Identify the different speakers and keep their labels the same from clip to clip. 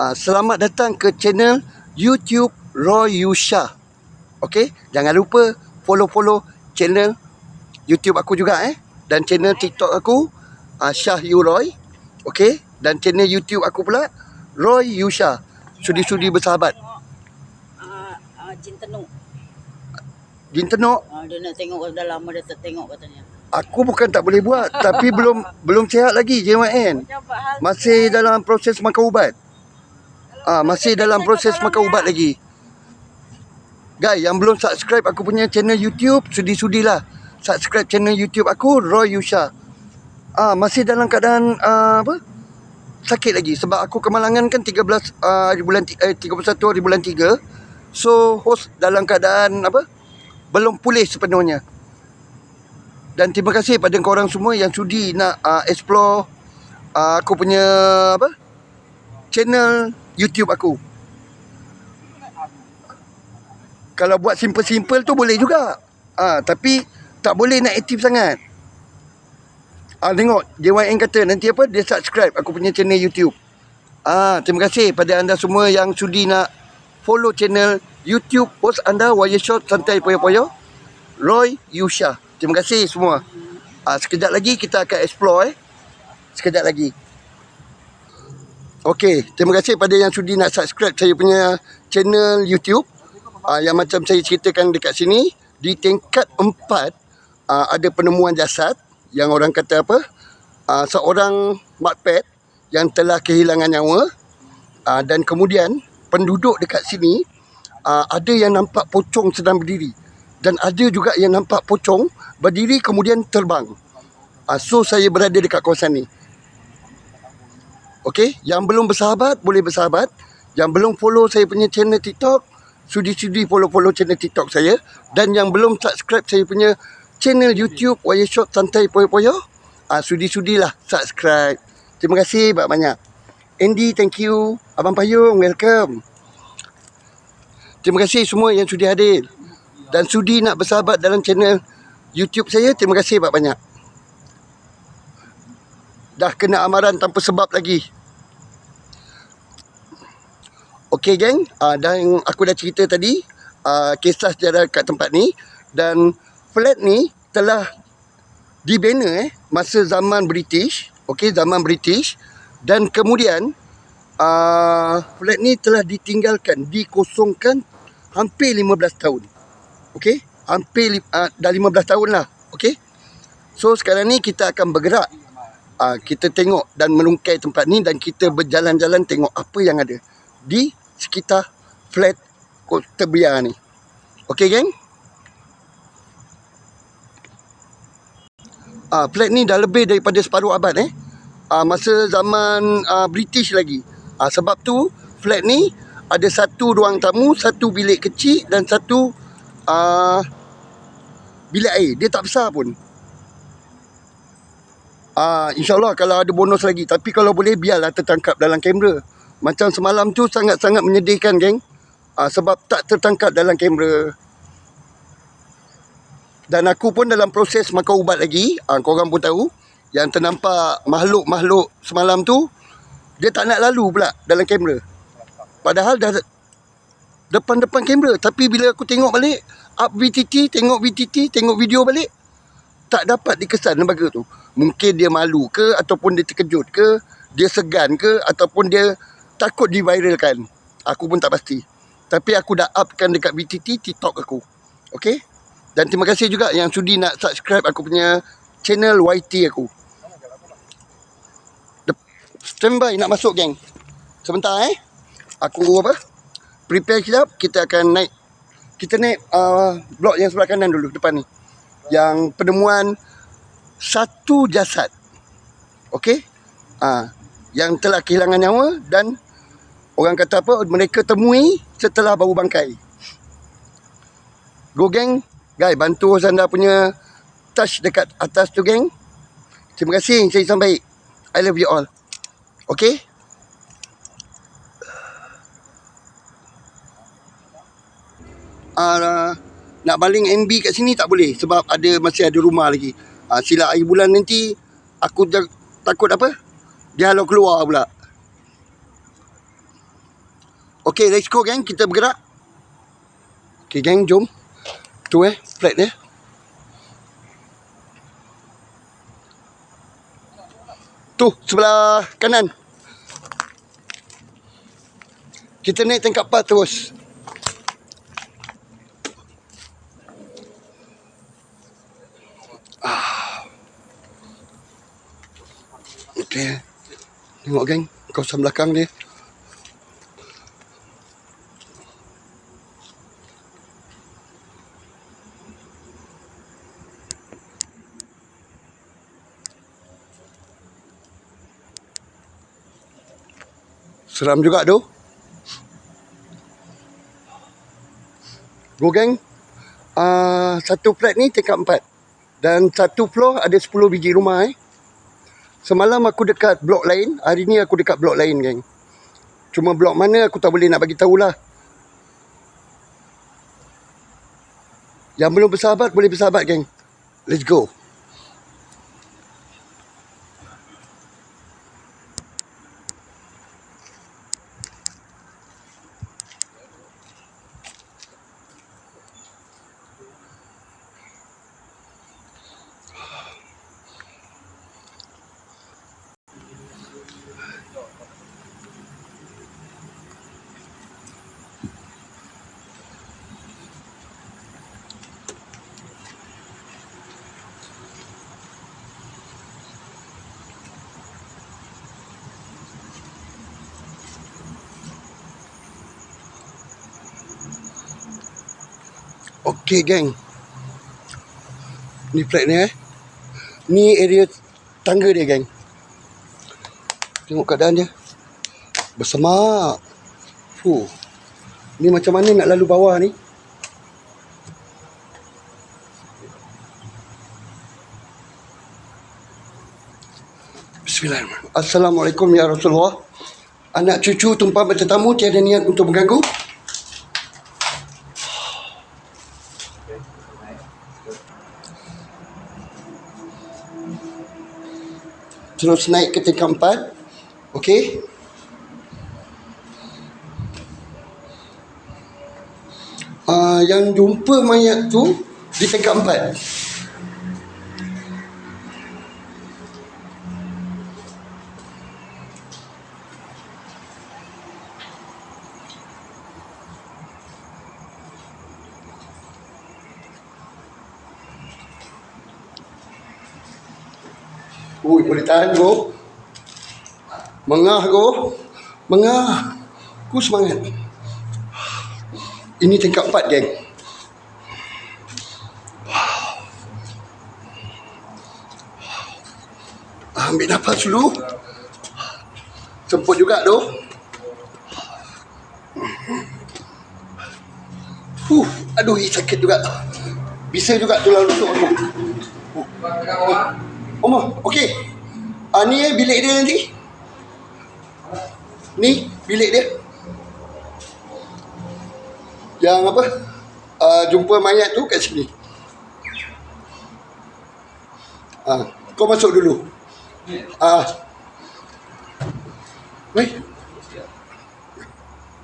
Speaker 1: Selamat datang ke channel YouTube Roy Yusha. Okey, jangan lupa follow channel YouTube aku juga dan channel TikTok aku Syah Yu Roy. Okey, dan channel YouTube aku pula Roy Yusha. Sudi-sudi bersahabat.
Speaker 2: Jin Tenuk.
Speaker 1: Jin Tenuk.
Speaker 2: Dia nak tengok, dah lama dia tak tengok katanya.
Speaker 1: Aku bukan tak boleh buat, tapi belum sihat lagi JYN. Masih dalam proses makan ubat. Masih dalam proses makan ubat lagi. Guys, yang belum subscribe aku punya channel YouTube, sudi-sudilah subscribe channel YouTube aku Roy Yusha. Masih dalam keadaan sakit lagi sebab aku kemalangan kan 31 hari bulan 3. So host dalam keadaan belum pulih sepenuhnya. Dan terima kasih pada korang semua yang sudi nak explore aku punya channel YouTube aku. Kalau buat simple-simple tu boleh juga. Tapi tak boleh nak aktif sangat. Tengok JYN kata nanti dia subscribe aku punya channel YouTube. Terima kasih pada anda semua yang sudi nak follow channel YouTube host anda Wire Shot Santai Poyo-Poyo Roy Yusha. Terima kasih semua. Sekejap lagi kita akan explore sekejap lagi. Okey, terima kasih pada yang sudi nak subscribe saya punya channel YouTube. Yang macam saya ceritakan dekat sini, di tingkat 4 ada penemuan jasad yang orang kata seorang makpet yang telah kehilangan nyawa. Dan kemudian penduduk dekat sini ada yang nampak pocong sedang berdiri dan ada juga yang nampak pocong berdiri kemudian terbang. So saya berada dekat kawasan ni. Okey, yang belum bersahabat boleh bersahabat. Yang belum follow saya punya channel TikTok, sudi-sudi follow channel TikTok saya. Dan yang belum subscribe saya punya channel YouTube Wire Shot Santai Poyo-Poyo, sudi-sudilah subscribe. Terima kasih banyak-banyak. Andy, thank you. Abang Payung, welcome. Terima kasih semua yang sudi hadir dan sudi nak bersahabat dalam channel YouTube saya. Terima kasih banyak-banyak. Dah kena amaran tanpa sebab lagi. Okey geng, dan aku dah cerita tadi kisah sejarah kat tempat ni. Dan flat ni telah dibina masa zaman British. Okey, zaman British. Dan kemudian flat ni telah ditinggalkan, dikosongkan hampir 15 tahun. Okey, hampir dah 15 tahun lah. Okey. So sekarang ni kita akan bergerak. Kita tengok dan melungkai tempat ni dan kita berjalan-jalan tengok apa yang ada di sekitar flat Kota Bia ni. Okey geng. Flat ni dah lebih daripada separuh abad masa zaman British lagi. Sebab tu flat ni ada satu ruang tamu, satu bilik kecil dan satu bilik air. Dia tak besar pun. InsyaAllah kalau ada bonus lagi. Tapi kalau boleh biarlah tertangkap dalam kamera. Macam semalam tu sangat-sangat menyedihkan geng. Sebab tak tertangkap dalam kamera. Dan aku pun dalam proses makan ubat lagi. Korang pun tahu. Yang ternampak makhluk-makhluk semalam tu, dia tak nak lalu pula dalam kamera. Padahal dah depan-depan kamera. Tapi bila aku tengok balik, up VTT, tengok video balik, tak dapat dikesan lembaga tu. Mungkin dia malu ke, ataupun dia terkejut ke, dia segan ke, ataupun dia takut diviralkan. Aku pun tak pasti. Tapi aku dah upkan dekat VTT TikTok aku. Okey? Dan terima kasih juga yang sudi nak subscribe aku punya channel YT aku. Standby nak masuk geng. Sebentar aku prepare sekejap. Kita akan naik. Kita naik blok yang sebelah kanan dulu, depan ni. Yang penemuan satu jasad. Okey? Yang telah kehilangan nyawa dan orang kata mereka temui setelah bau bangkai. Go geng. Guys, bantu anda punya touch dekat atas tu geng. Terima kasih. Saya sampai. I love you all. Okey? Nak baling MB kat sini tak boleh sebab masih ada rumah lagi. Sila akhir bulan nanti aku takut dia halau keluar pula. Okay, let's go geng. Kita bergerak. Okay geng, jom. Tu flat dia. Tu, sebelah kanan. Kita naik tingkat 4 terus. Okay. Tengok geng, kawasan belakang dia. Seram juga tu. Go geng. Satu flat ni tingkat 4. Dan satu floor ada 10 biji rumah Semalam aku dekat blok lain. Hari ni aku dekat blok lain geng. Cuma blok mana aku tak boleh nak bagi tahulah. Yang belum bersahabat boleh bersahabat geng. Let's go. Okay geng. Ni flat ni Ni area tangga dia geng. Tengok keadaan dia. Bersemak. Ni macam mana nak lalu bawah ni? Bismillahirrahmanirrahim. Assalamualaikum ya Rasulullah. Anak cucu tumpah bertetamu tiada niat untuk mengganggu. Terus naik ke tingkat 4. Okey. Yang jumpa mayat tu di tingkat 4. Ui, boleh tahan go. Mengah go. Mengah. Ku semangat. Ini tingkat 4 geng. Ambil nafas dulu. Semput juga tu. Aduh, sakit juga. Bisa juga tulang rusuk aku. Omah, okey. Ni bilik dia nanti. Ni bilik dia. Yang apa? Jumpa mayat tu kat sini. Kau masuk dulu. Weh.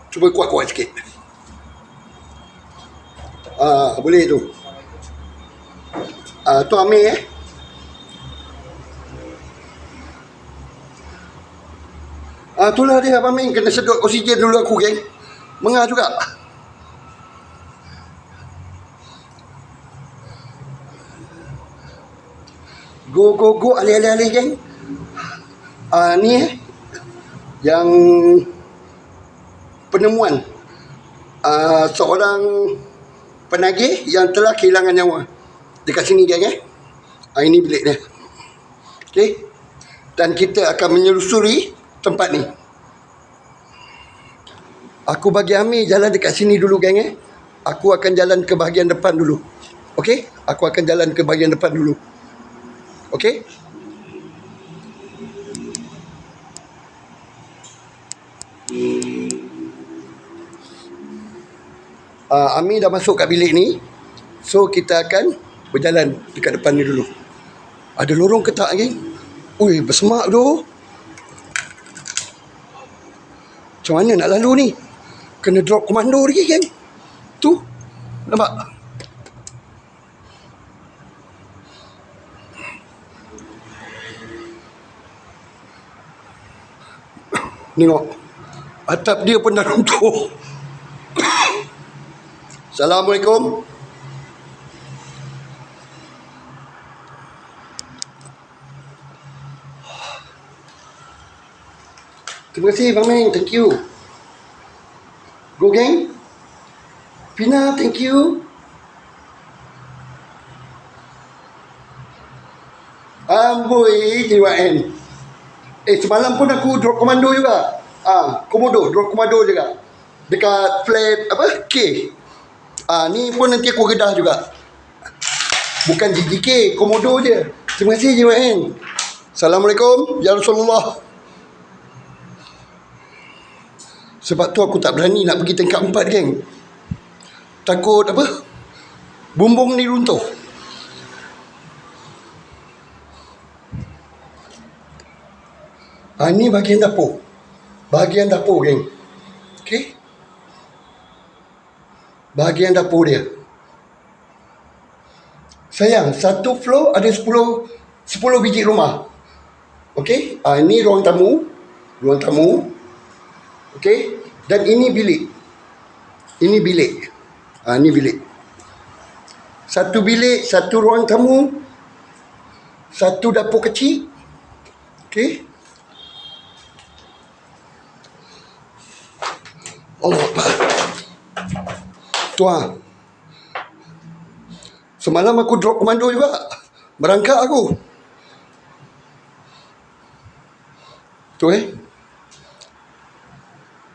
Speaker 1: Cuba kuat-kuat sikit. Boleh tu. Tu ambil itulah dia Abang Ming. Kena sedut oksigen dulu aku geng. Mengah juga. Go alih-alih geng. Ni yang penemuan seorang penagih yang telah kehilangan nyawa dekat sini geng ini bilik dia. Okey. Dan kita akan menyelusuri tempat ni. Aku bagi Amir jalan dekat sini dulu geng Aku akan jalan ke bahagian depan dulu. Okey? Aku akan jalan ke bahagian depan dulu. Okey? Amir dah masuk kat bilik ni. So kita akan berjalan dekat depan ni dulu. Ada lorong ke tak geng? Ui, bersemak tu. Macam mana nak lalu ni? Kena drop komando lagi, geng. Tu. Nampak? Tengok. Atap dia pun dah runtuh. Assalamualaikum. Terima kasih, Bang Meng. Thank you. Go, geng. Pina, thank you. Amboi, JYN. Semalam pun aku drop komando juga. Komodo, drop komando juga. Dekat flat, K. Ni pun nanti aku kedah juga. Bukan GGK, komodo je. Terima kasih, JYN. Assalamualaikum, ya Rasulullah. Sebab tu aku tak berani nak pergi tingkat 4, geng. Takut bumbung ni runtuh. Ni bahagian dapur. Bahagian dapur, geng. Okey. Bahagian dapur dia. Sayang, satu floor ada 10 biji rumah. Okey. Ini ruang tamu. Ruang tamu. Okey. Dan ini bilik. Ini bilik. Ini bilik. Satu bilik, satu ruang tamu, satu dapur kecil. Okey. Allah Akbar. Tuan. Semalam aku drop komando juga. Berangkat aku. Tu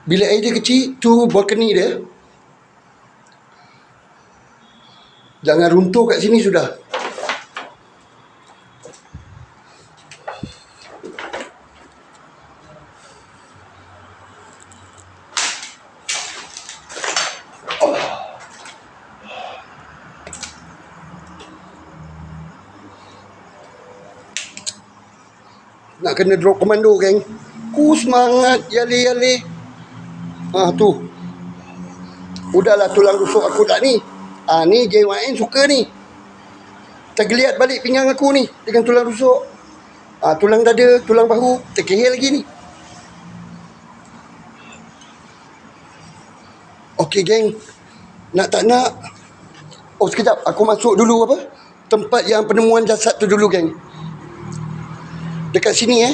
Speaker 1: bilik air dia kecil, tu balcony dia. Jangan runtuh kat sini sudah. Nak kena drop komando, geng. Ku semangat, yale-yale. Tu. Udahlah tulang rusuk aku tak ni. Ni JYN suka ni. Tergeliat balik pinggang aku ni dengan tulang rusuk. Tulang dada, tulang bahu, terkehil lagi ni. Okey, geng. Nak tak nak. Sekejap. Aku masuk dulu tempat yang penemuan jasad tu dulu, geng. Dekat sini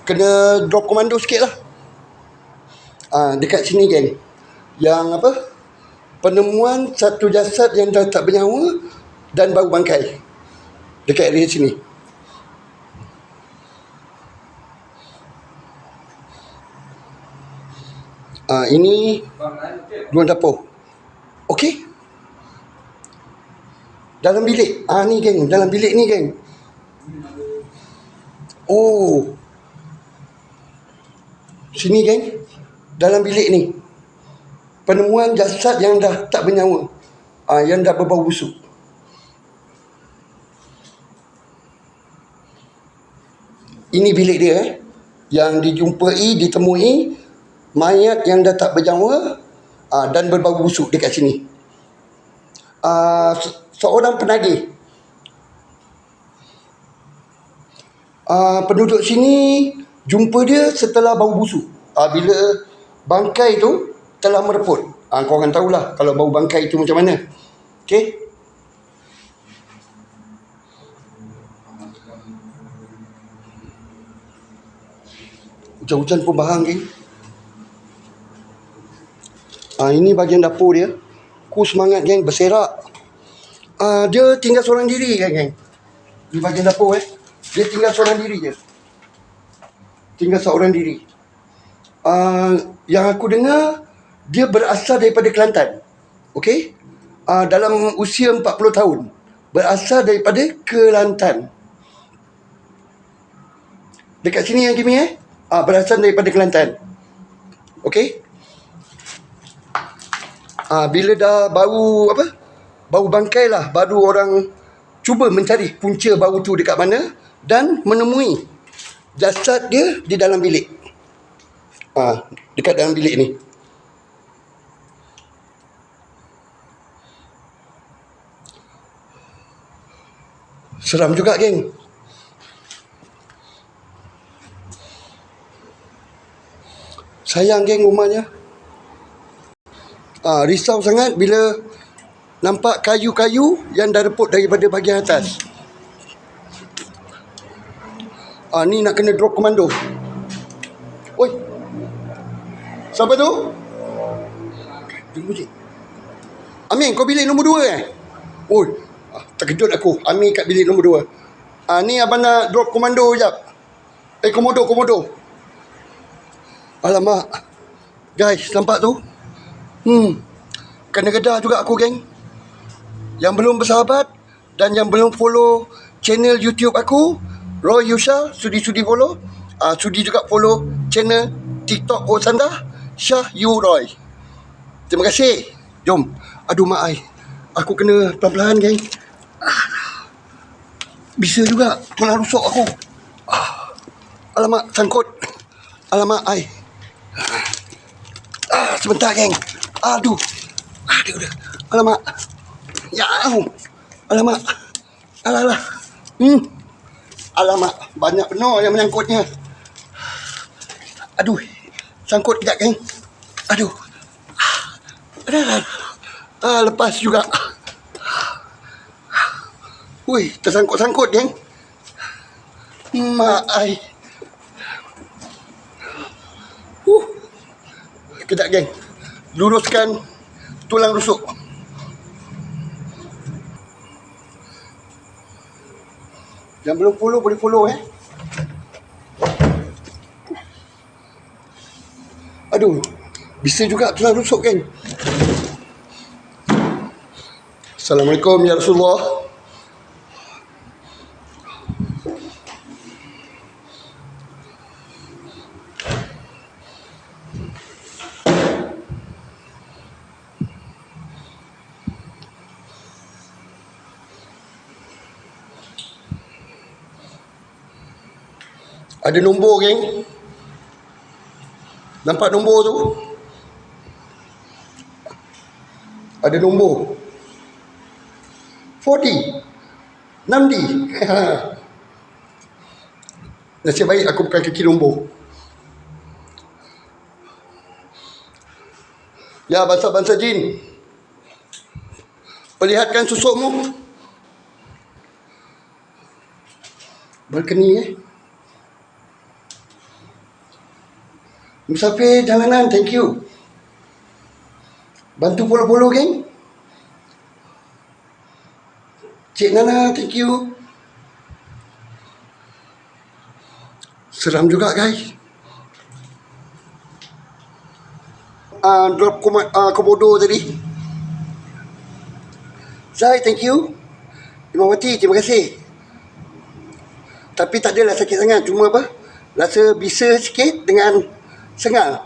Speaker 1: kena drop komando sikit lah. Dekat sini, geng. Yang penemuan satu jasad yang dah tak bernyawa dan bau bangkai. Dekat area sini. Ini ruang dapur. Okey. Dalam bilik. Ni, geng. Dalam bilik ni, geng. Sini, geng. Dalam bilik ni. Penemuan jasad yang dah tak bernyawa. Yang dah berbau busuk. Ini bilik dia, yang ditemui mayat yang dah tak bernyawa dan berbau busuk dekat sini. Seorang penagih. Penduduk sini jumpa dia setelah bau busuk. Bila bangkai tu telah mereput. Korang tahulah kalau bau bangkai tu macam mana. Okey. Hujan-hujan pun bahang, geng. Ini bahagian dapur dia. Ku semangat, geng, berserak. Dia tinggal seorang diri, geng. Di bahagian dapur, dia tinggal seorang diri je. Tinggal seorang diri. Yang aku dengar, dia berasal daripada Kelantan. Okey? Dalam usia 40 tahun. Berasal daripada Kelantan. Dekat sini yang Kimi, berasal daripada Kelantan. Okey? Bila dah bau bau bangkai lah, baru orang cuba mencari punca bau tu dekat mana dan menemui jasad dia di dalam bilik. Dekat dalam bilik ni. Seram juga, geng. Sayang, geng, rumahnya. Risau sangat bila nampak kayu-kayu yang dah reput daripada bahagian atas. Ni nak kena drop komando. Oi. Siapa tu? Amin, kau bilik nombor 2 Oi. Terkejut aku. Amin kat bilik nombor 2. Ni abang nak drop komando jap. Komodo. Alamak. Guys, nampak tu? Kena gedah juga aku, geng. Yang belum bersahabat dan yang belum follow channel YouTube aku, Roy Yusha, sudi follow. Sudi juga follow channel TikTok Osanda, Syah Yu Roy. Terima kasih. Jom. Aduh, mak ai. Aku kena pelan-pelan, geng. Bisa juga. Tulang rusuk aku. Alamak, sangkut. Alamak, ai. Sebentar, geng. Aduh. Alamak. Ya. Alamak. Alalah. Alamak. Banyak penuh yang menyangkutnya. Aduh. Sangkut kejap, geng. Aduh. Lepas juga. Ui, tersangkut-sangkut, geng. Mak ai. Kejap, geng. Luruskan tulang rusuk. Yang belum follow boleh follow, Aduh. Bisa juga tulang rusuk, geng. Assalamualaikum ya Rasulullah. Ada nombor, geng. Nampak nombor tu? Ada nombor 4D 6D. Nasib baik aku bukan kaki nombor. Ya, bangsa-bangsa jin, perlihatkan susukmu. Balkoni, Musafir jalanan, thank you. Bantu follow-follow, geng. Cik Nana, thank you. Seram juga, guys. Drop komodo tadi. Zai, thank you. Imawati, terima kasih. Tapi tak adalah sakit sangat. Cuma apa? Rasa bisa sikit dengan sengal.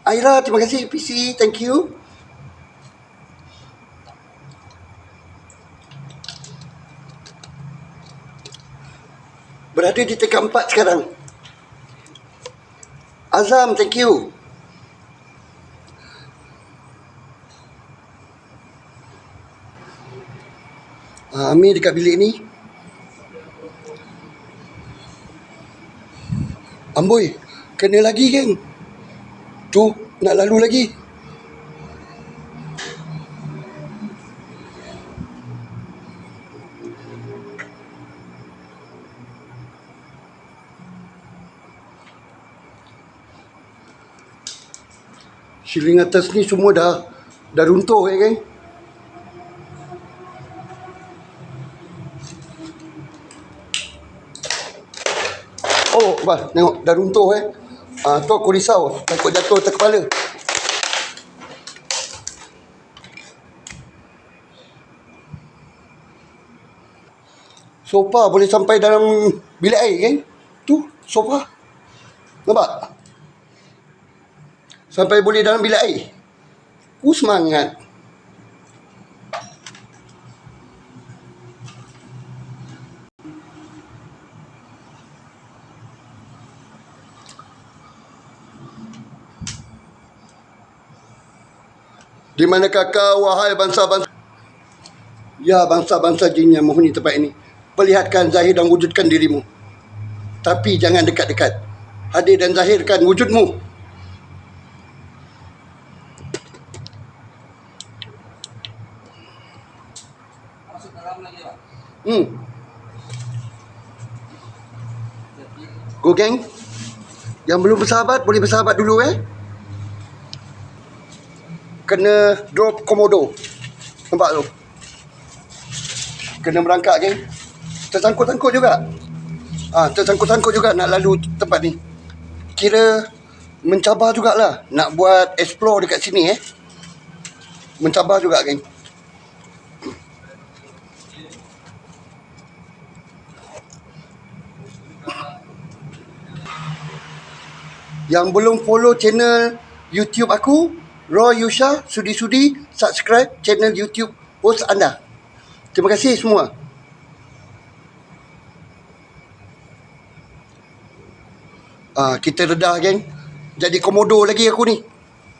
Speaker 1: Aira, terima kasih. PC, thank you. Berada di tingkat 4 sekarang. Azam, thank you. Amir dekat bilik ni. Amboi, kena lagi, geng. Tu, nak lalu lagi. Siling atas ni semua dah runtuh, geng. Oh, bah, tengok dah runtuh, tu aku risau, takut jatuh atas kepala. Sofa boleh sampai dalam bilik air, geng. Tu, sofa. Nampak? Sampai boleh dalam bilik air. Semangat. Di manakah kau, wahai bangsa-bangsa? Ya, bangsa-bangsa jin yang menghuni tempat ini. Perlihatkan, zahir dan wujudkan dirimu. Tapi jangan dekat-dekat. Hadir dan zahirkan wujudmu. Go geng. Yang belum bersahabat, boleh bersahabat dulu Kena drop komodo. Nampak tu? Kena merangkak geng. Tersangkut-sangkut juga. Tersangkut-sangkut juga nak lalu tempat ni. Kira mencabar jugalah nak buat explore dekat sini Mencabar juga geng. Yang belum follow channel YouTube aku, Roy Yusha, sudi-sudi subscribe channel YouTube host anda. Terima kasih semua. Kita redah geng. Jadi komodo lagi aku ni.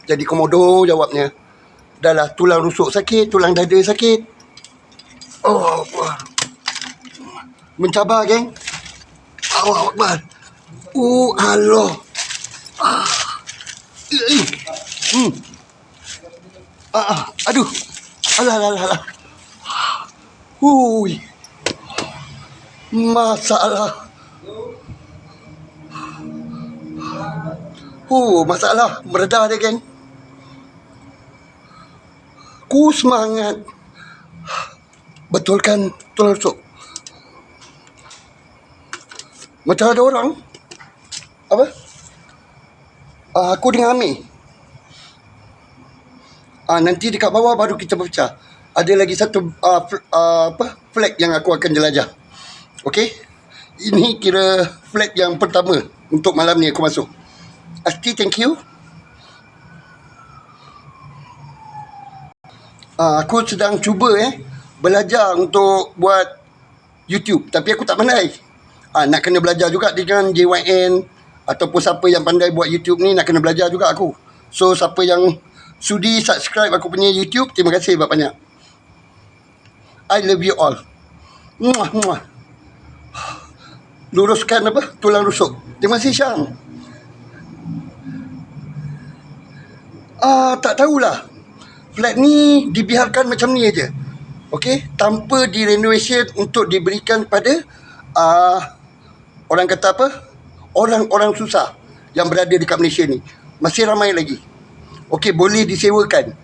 Speaker 1: Jadi komodo jawabnya. Dah lah, tulang rusuk sakit, tulang dada sakit. Oh, mencabar geng. Allah Akbar. Allah. Aduh. Alah. Hui. Masalah. Masalah. Meredah dia, geng. Ku semangat. Betulkan tulang rusuk. Macam ada orang. Apa? Aku dengan Amir. Nanti dekat bawah baru kita berpecah. Ada lagi satu flag yang aku akan jelajah. Okey? Ini kira flag yang pertama untuk malam ni aku masuk. Asti, thank you. Aku sedang cuba belajar untuk buat YouTube, tapi aku tak pandai. Nak kena belajar juga dengan JYN ataupun siapa yang pandai buat YouTube ni, nak kena belajar juga aku. So siapa yang sudi subscribe aku punya YouTube, terima kasih banyak. I love you all. Muah. Luruskan tulang rusuk. Terima kasih Syam. Tak tahulah. Flat ni dibiarkan macam ni aja. Okey, tanpa direnovation untuk diberikan pada orang kata orang-orang susah yang berada dekat Malaysia ni. Masih ramai lagi. Okey, boleh disewakan.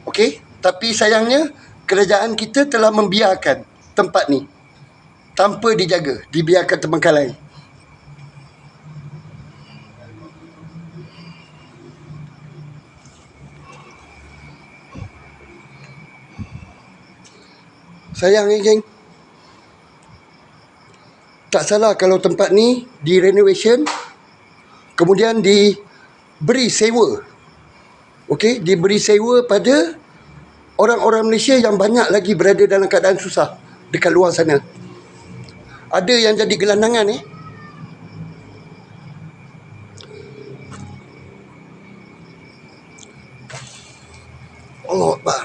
Speaker 1: Okey, tapi sayangnya kerajaan kita telah membiarkan tempat ni tanpa dijaga, dibiarkan terbengkalai. Sayang geng. Tak salah kalau tempat ni direnovation, kemudian diberi sewa. Okey, diberi sewa pada orang-orang Malaysia yang banyak lagi berada dalam keadaan susah dekat luar sana. Ada yang jadi gelandangan Allah Akbar.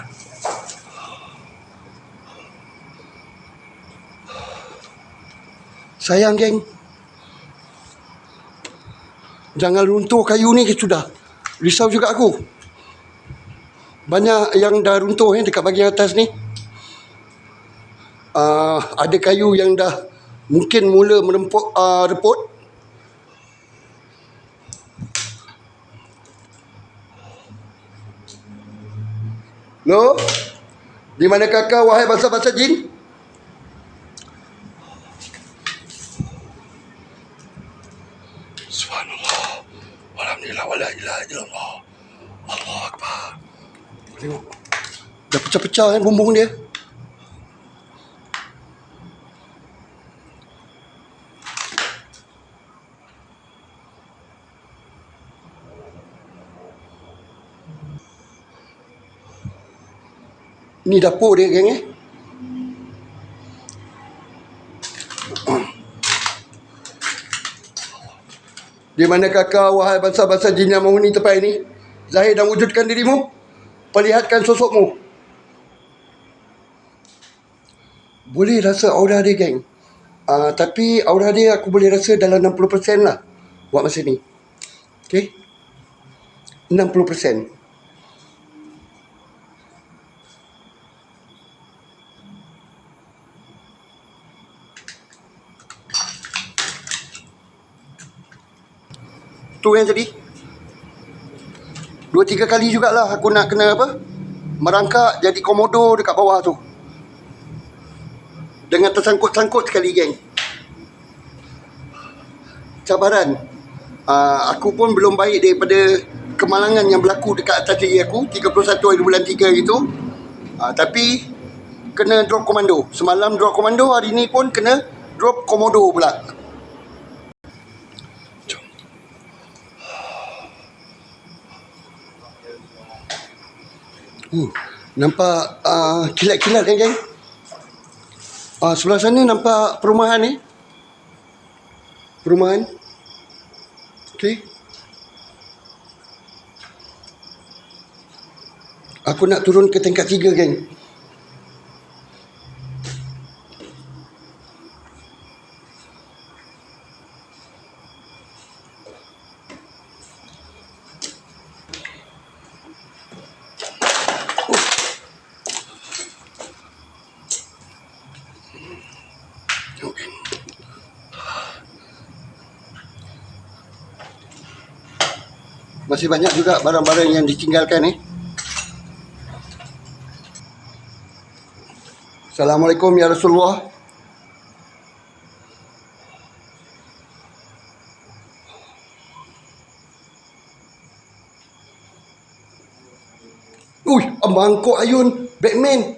Speaker 1: Sayang geng. Jangan runtuh kayu ni sudah. Risau juga aku. Banyak yang dah runtuh dekat bahagian atas ni. Ada kayu yang dah mungkin mula reput. Loh? Di manakah kau, wahai bangsa-bangsa jin? Subhanallah. Alhamdulillah. Wala ilaha illallah. Allah Akbar. Tengok. Dah pecah-pecah bumbung dia. Ni dapur dia geng Di manakah kau, wahai bangsa-bangsa jin yang menghuni tempat ini? Zahir dan wujudkan dirimu. perlihatkan sosokmu. Boleh rasa aura dia, geng. Tapi aura dia aku boleh rasa dalam 60% lah buat masa ni. Okay, 60%. Tu yang tadi 2-3 kali jugalah aku nak kena apa, merangkak jadi komodo dekat bawah tu, dengan tersangkut-sangkut sekali, geng. Cabaran. Aku pun belum baik daripada kemalangan yang berlaku dekat atas diri aku 31 hari bulan 3 itu. Tapi kena drop komando. Semalam drop komando, hari ni pun kena drop komodo pula. Nampak kilat-kilat, geng. Sebelah sana nampak perumahan ni. Perumahan. Okey. Aku nak turun ke tingkat 3, geng. Masih banyak juga barang-barang yang ditinggalkan, Assalamualaikum ya Rasulullah. Mangkuk ayun, Batman.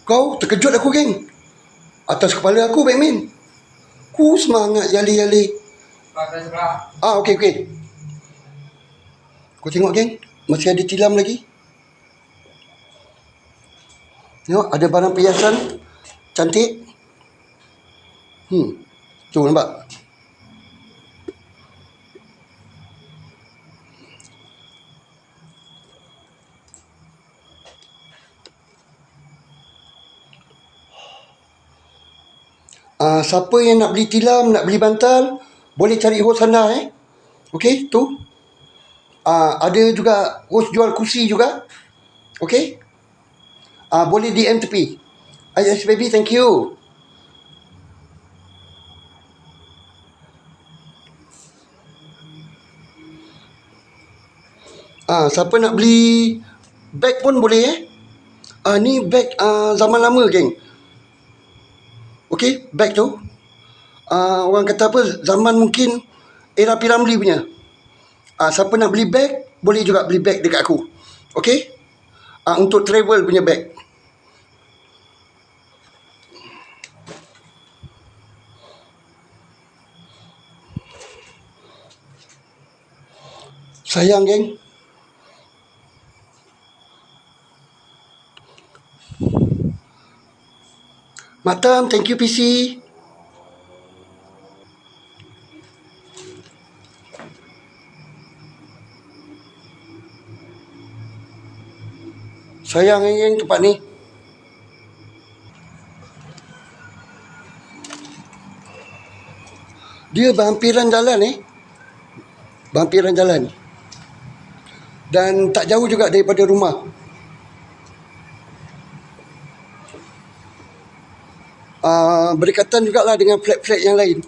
Speaker 1: Kau terkejut aku, geng. Atas kepala aku, Batman. Ku semangat jali-jali. Okey. Kau tengok, geng, masih ada tilam lagi. Tengok, ada barang perhiasan cantik. Tu nampak. Siapa yang nak beli tilam, nak beli bantal, boleh cari hos sana, Okey, tu. Ada juga hos jual kursi juga. Okey. Boleh DM tepi. Yes, baby, thank you. Siapa nak beli beg pun boleh, ni beg zaman lama, geng. Okey, beg tu. Orang kata apa, zaman mungkin era P. Ramlee punya. Siapa nak beli beg, boleh juga beli beg dekat aku. Okey. Untuk travel punya beg. Sayang, geng. Matam, thank you PC. Sayang, geng, tempat ni. Dia berhampiran jalan, berhampiran jalan. Dan tak jauh juga daripada rumah. Berdekatan jugalah dengan flat-flat yang lain.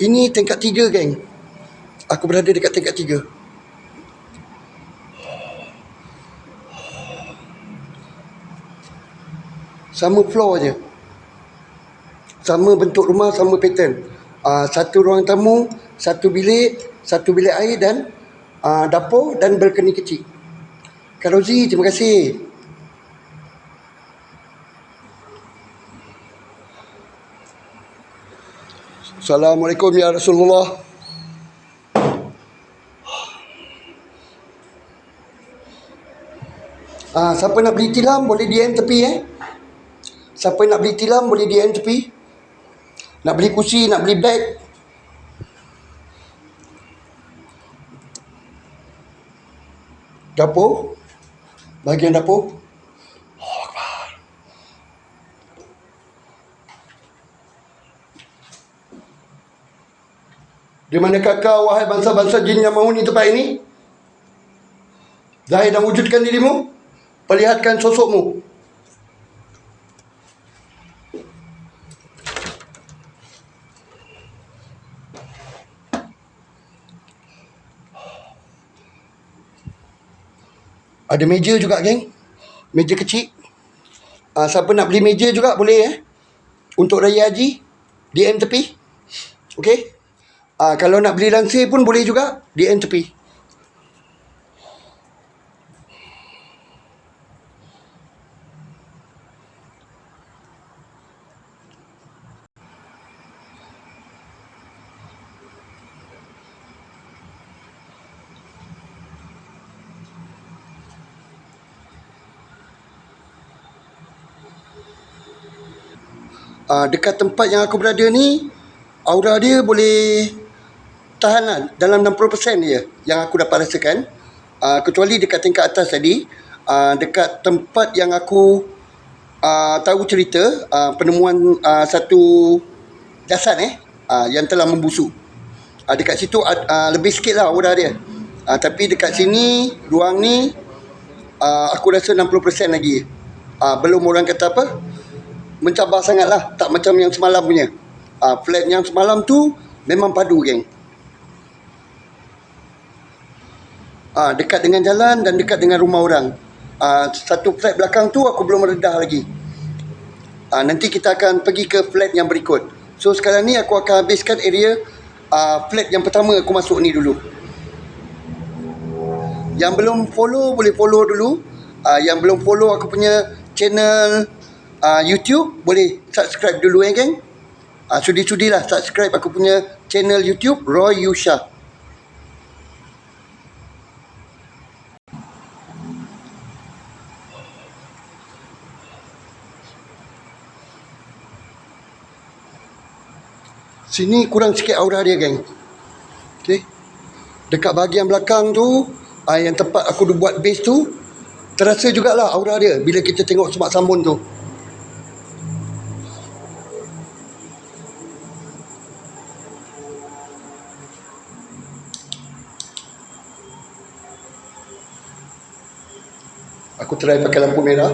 Speaker 1: Ini tingkat 3, geng. Aku berada dekat tingkat 3. Sama floor je. Sama bentuk rumah, sama pattern. Satu ruang tamu, satu bilik air dan dapur dan balkoni kecil. Kak Rozi, terima kasih. Assalamualaikum ya Rasulullah. Siapa nak beli tilam boleh DM tepi, Siapa nak beli tilam boleh DM tepi. Nak beli kursi, nak beli beg. Dapur. Bahagian dapur. Di manakah kau, wahai bangsa-bangsa jin yang menghuni tempat ini? Zahir dan wujudkan dirimu. Perlihatkan sosokmu. Ada meja juga, geng. Meja kecil. Siapa nak beli meja juga boleh untuk raya haji. DM tepi. Okey. Kalau nak beli lansir pun boleh juga. DM tepi. Dekat tempat yang aku berada ni, aura dia boleh tahan lah, dalam 60% je yang aku dapat rasakan. Kecuali dekat tingkat atas tadi, dekat tempat yang aku tahu cerita, penemuan satu jasad yang telah membusuk. Dekat situ lebih sikit lah aura dia. Tapi dekat sini, ruang ni, aku rasa 60% lagi. Belum orang kata apa, mencabar sangat lah. Tak macam yang semalam punya. Flat yang semalam tu memang padu, geng. Dekat dengan jalan dan dekat dengan rumah orang. Satu flat belakang tu aku belum meredah lagi. Nanti kita akan pergi ke flat yang berikut. So sekarang ni aku akan habiskan area flat yang pertama aku masuk ni dulu. Yang belum follow boleh follow dulu. Yang belum follow aku punya channel YouTube, boleh subscribe dulu geng. Sudi-sudilah subscribe aku punya channel YouTube Roy Yusha. Sini kurang sikit aura dia, geng. Okay. Dekat bahagian belakang tu, yang tempat aku buat base tu, terasa jugalah aura dia bila kita tengok semak sambun tu. Aku try pakai lampu merah.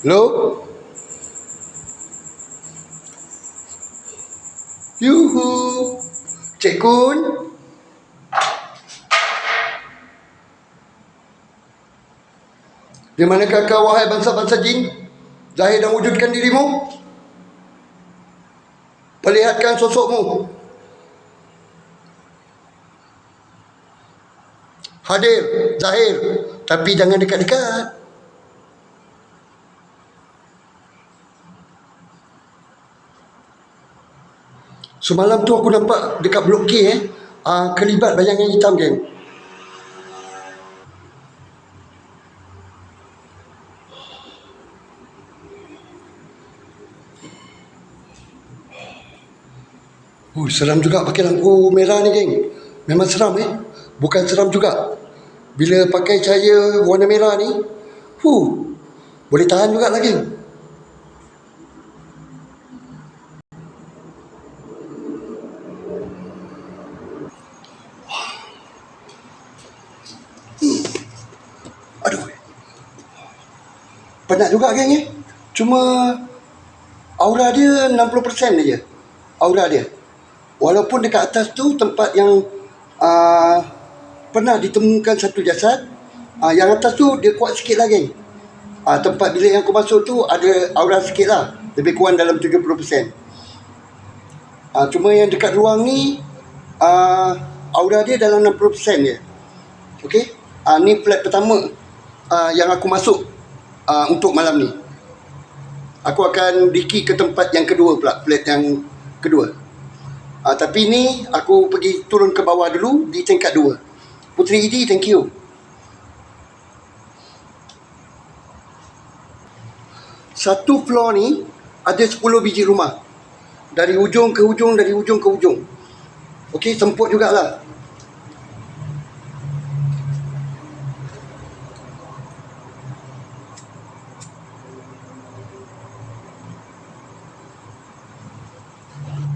Speaker 1: Hello? Yuhu. Cik Kun? Di manakah kau, wahai bangsa-bangsa jin? Zahir dan wujudkan dirimu. Perlihatkan sosokmu. Hadir, zahir. Tapi jangan dekat-dekat. Semalam tu aku nampak dekat blok K kelibat bayangan hitam, geng. Seram juga pakai lampu merah ni, geng. Memang seram Bukan seram juga. Bila pakai cahaya warna merah ni, boleh tahan juga lah, geng. Aduh. Penat juga, geng. Cuma aura dia 60% aja. Aura dia. Walaupun dekat atas tu tempat yang pernah ditemukan satu jasad, yang atas tu dia kuat sikit lah, geng. Tempat bilik yang aku masuk tu ada aura sikit lah, lebih kurang dalam 70%. Cuma yang dekat ruang ni aura dia dalam 60% je. Okay. Ni flat pertama yang aku masuk untuk malam ni. Aku akan diki ke tempat yang kedua pula, flat yang kedua. Tapi ni aku pergi turun ke bawah dulu di tingkat 2. Puteri Idi, thank you. Satu floor ni ada 10 biji rumah. Dari ujung ke ujung, dari ujung ke ujung. Okey, semput jugalah.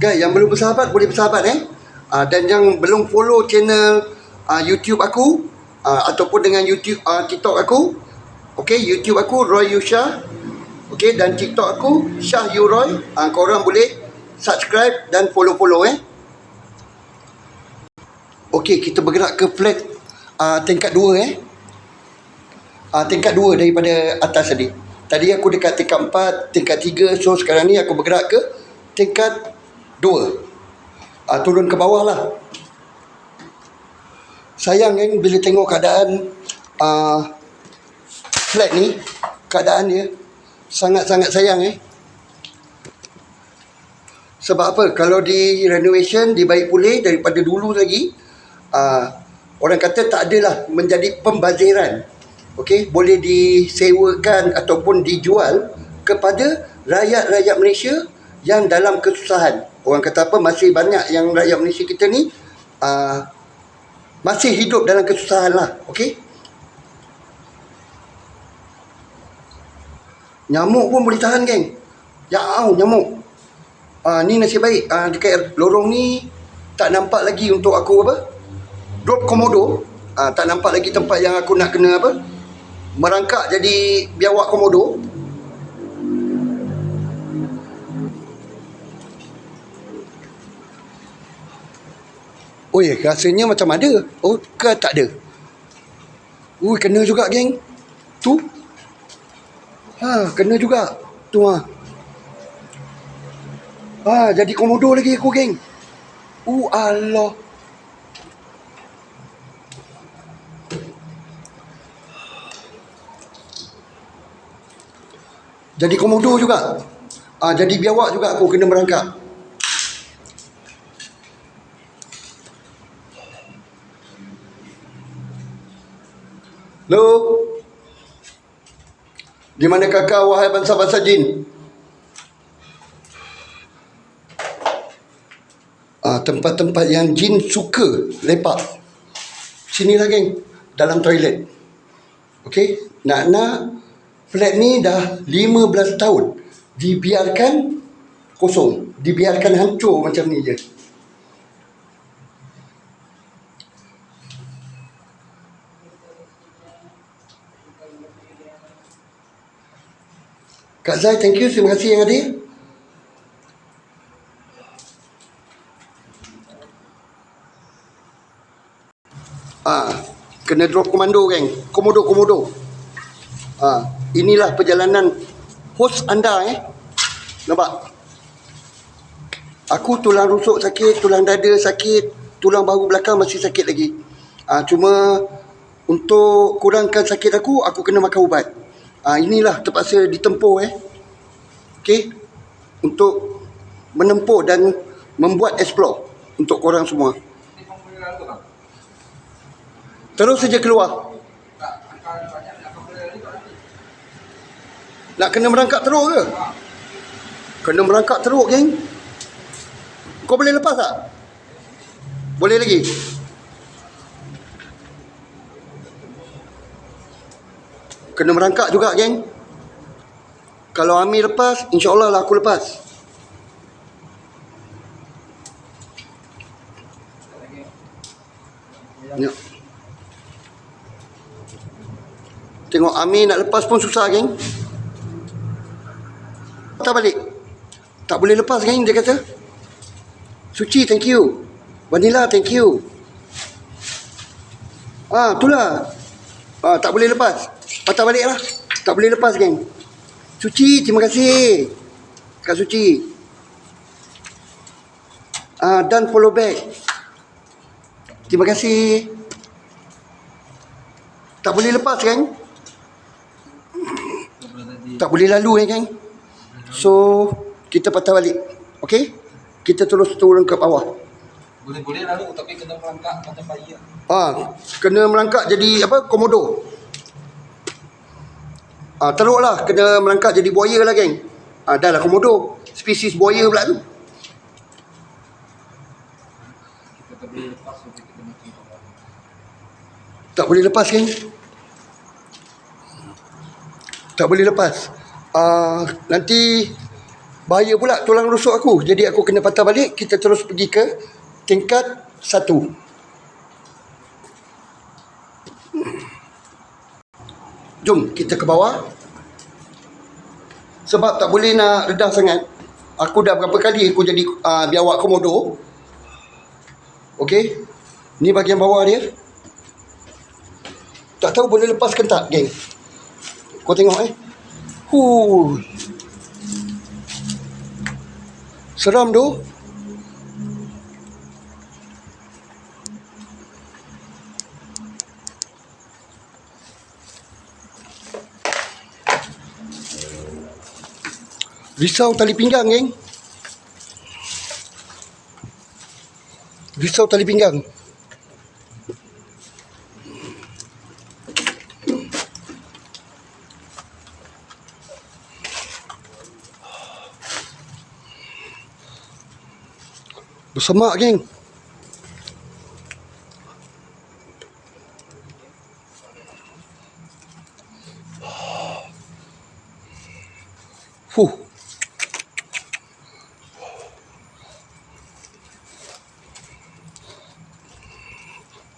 Speaker 1: Guys, yang belum bersahabat boleh bersahabat dan yang belum follow channel YouTube aku ataupun dengan YouTube TikTok aku, okey, YouTube aku Roy Yusha, okey, dan TikTok aku Syah Yuroy. Korang boleh subscribe dan follow Okey, kita bergerak ke flat tingkat 2 tingkat 2 daripada atas tadi. Tadi aku dekat tingkat 4, tingkat 3. So sekarang ni aku bergerak ke tingkat 2. Turun ke bawah lah. Sayang kan bila tengok keadaan flat ni, keadaan dia sangat-sangat sayang Sebab apa? Kalau di renovation, dibaik pulih daripada dulu lagi, orang kata tak adalah menjadi pembaziran. Okey, boleh disewakan ataupun dijual kepada rakyat-rakyat Malaysia yang dalam kesusahan. Orang kata apa, masih banyak yang rakyat Malaysia kita ni masih hidup dalam kesusahan lah. Okey, nyamuk pun boleh tahan, geng. Nyamuk. Ni nasib baik dekat lorong ni tak nampak lagi untuk aku drop komodo. Tak nampak lagi tempat yang aku nak kena merangkak jadi biawak komodo. Oh ya, rasanya macam ada. Oh, ke tak ada? Kena juga, geng. Tu. Kena juga. Tu jadi komodo lagi aku, geng. Allah. Jadi komodo juga. Jadi biawak juga aku kena merangkak. Hello? Di mana kakak, wahai bangsa-bangsa jin? Tempat-tempat yang jin suka lepak. Sinilah, geng. Dalam toilet. Okey? Nak flat ni dah 15 tahun. Dibiarkan kosong. Dibiarkan hancur macam ni je. Kak Zai, thank you. Terima kasih yang hadir. Kena drop komando, geng. Komodo. Inilah perjalanan host anda, Nampak? Aku tulang rusuk sakit, tulang dada sakit, tulang bahu belakang masih sakit lagi. Cuma untuk kurangkan sakit aku kena makan ubat. Inilah terpaksa ditempuh, Okey? Untuk menempuh dan membuat explore untuk korang semua. Terus saja keluar. Nak kena merangkak teruk ke? Kena merangkak teruk, geng. Kau boleh lepas tak? Boleh lagi? Kena merangkak juga, geng. Kalau Amir lepas, insyaAllah lah aku lepas. Ya. Tengok Amir nak lepas pun susah, geng. Tak balik. Tak boleh lepas, geng, dia kata. Suci, thank you. Vanilla, thank you. Itulah. Tak boleh lepas. Patah balik lah. Tak boleh lepas, geng. Suci, terima kasih. Kak Suci. Dan follow back. Terima kasih. Tak boleh lepas, geng. Tak boleh lalu, geng. So, kita patah balik. Okey? Kita terus turun ke bawah.
Speaker 3: Boleh lalu tapi kena merangkak macam bayi.
Speaker 1: Kena merangkak jadi komodo. Teruklah kena merangkak jadi buaya lah, geng. Dah lah komodo. Spesies buaya pula tu. Tak boleh lepas, geng. Tak boleh lepas. Nanti bahaya pula tulang rusuk aku. Jadi aku kena patah balik. Kita terus pergi ke tingkat 1. Jom kita ke bawah. Sebab tak boleh nak redah sangat. Aku dah berapa kali aku jadi biawak komodo. Okey. Ni bahagian bawah dia. Tak tahu boleh lepaskan tak, geng. Kau tengok seram tu. Risau tali pinggang, geng. Risau tali pinggang. Bersemak, geng.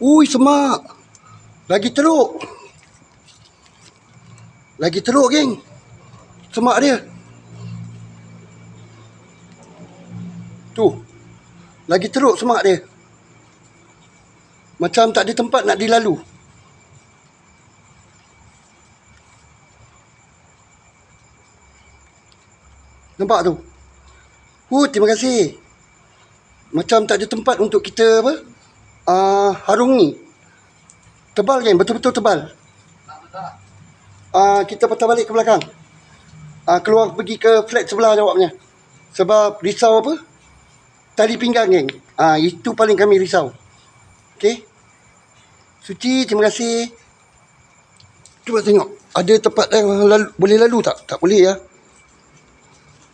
Speaker 1: Ui, semak. Lagi teruk. Lagi teruk, geng. Semak dia. Tu. Lagi teruk semak dia. Macam tak ada tempat nak dilalu. Nampak tu? Terima kasih. Macam tak ada tempat untuk kita harungi. Tebal, geng. Betul-betul tebal. Kita patah balik ke belakang. Keluar pergi ke flat sebelah jawabnya. Sebab risau tali pinggang, geng. Itu paling kami risau. Okey. Suci, terima kasih. Cuba tengok. Ada tempat yang boleh lalu tak? Tak boleh ya.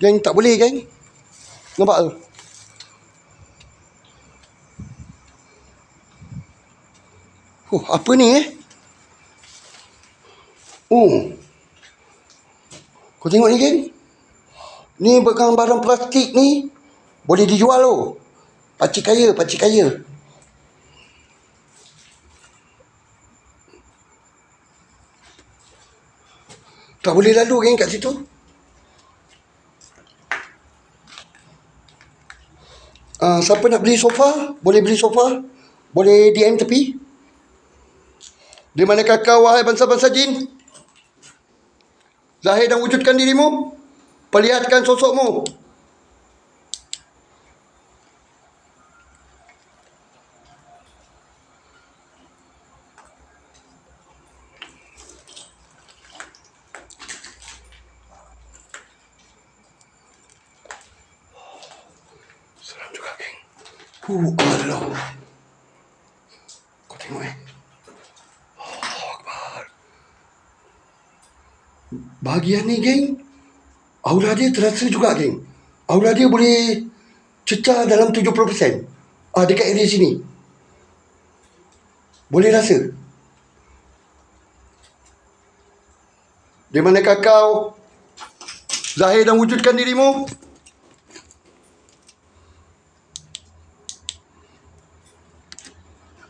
Speaker 1: Geng, tak boleh, geng. Nampak tu? Apa ni Kau tengok ni, geng. Ni barang plastik ni boleh dijual tu. Pakcik kaya. Tak boleh lalu, geng, kat situ. Siapa nak beli sofa? Boleh beli sofa. Boleh DM tepi. Di manakah kau, wahai bangsa-bangsa jin? Zahir dan wujudkan dirimu. Perlihatkan sosokmu. Seram juga, geng. Allah. Kau tengok Akbar. Bahagian ni, geng, aura dia terasa juga, geng. Aura dia boleh cecah dalam 70%. Dekat area sini. Boleh rasa. Di manakah kau? Zahir dan wujudkan dirimu.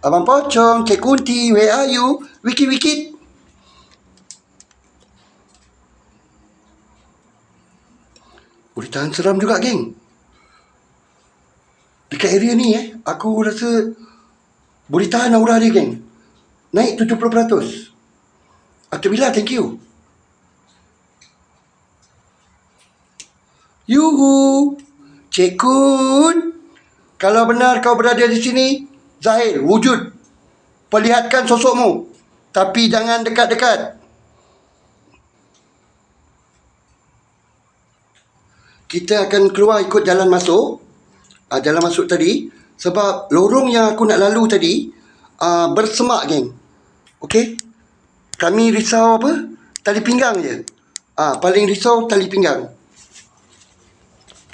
Speaker 1: Abang Pocong, Cik Kunti, where are you? Wikit. Boleh tahan seram juga, geng. Dekat area ni aku rasa boleh tahan aura dia, geng. Naik 70%. Atuk Bila, thank you. Yuhu. Cik Kun, kalau benar kau berada di sini, zahir, wujud. Perlihatkan sosokmu. Tapi jangan dekat-dekat. Kita akan keluar ikut jalan masuk. Jalan masuk tadi. Sebab lorong yang aku nak lalu tadi bersemak, geng. Okey. Kami risau tali pinggang je. Paling risau tali pinggang.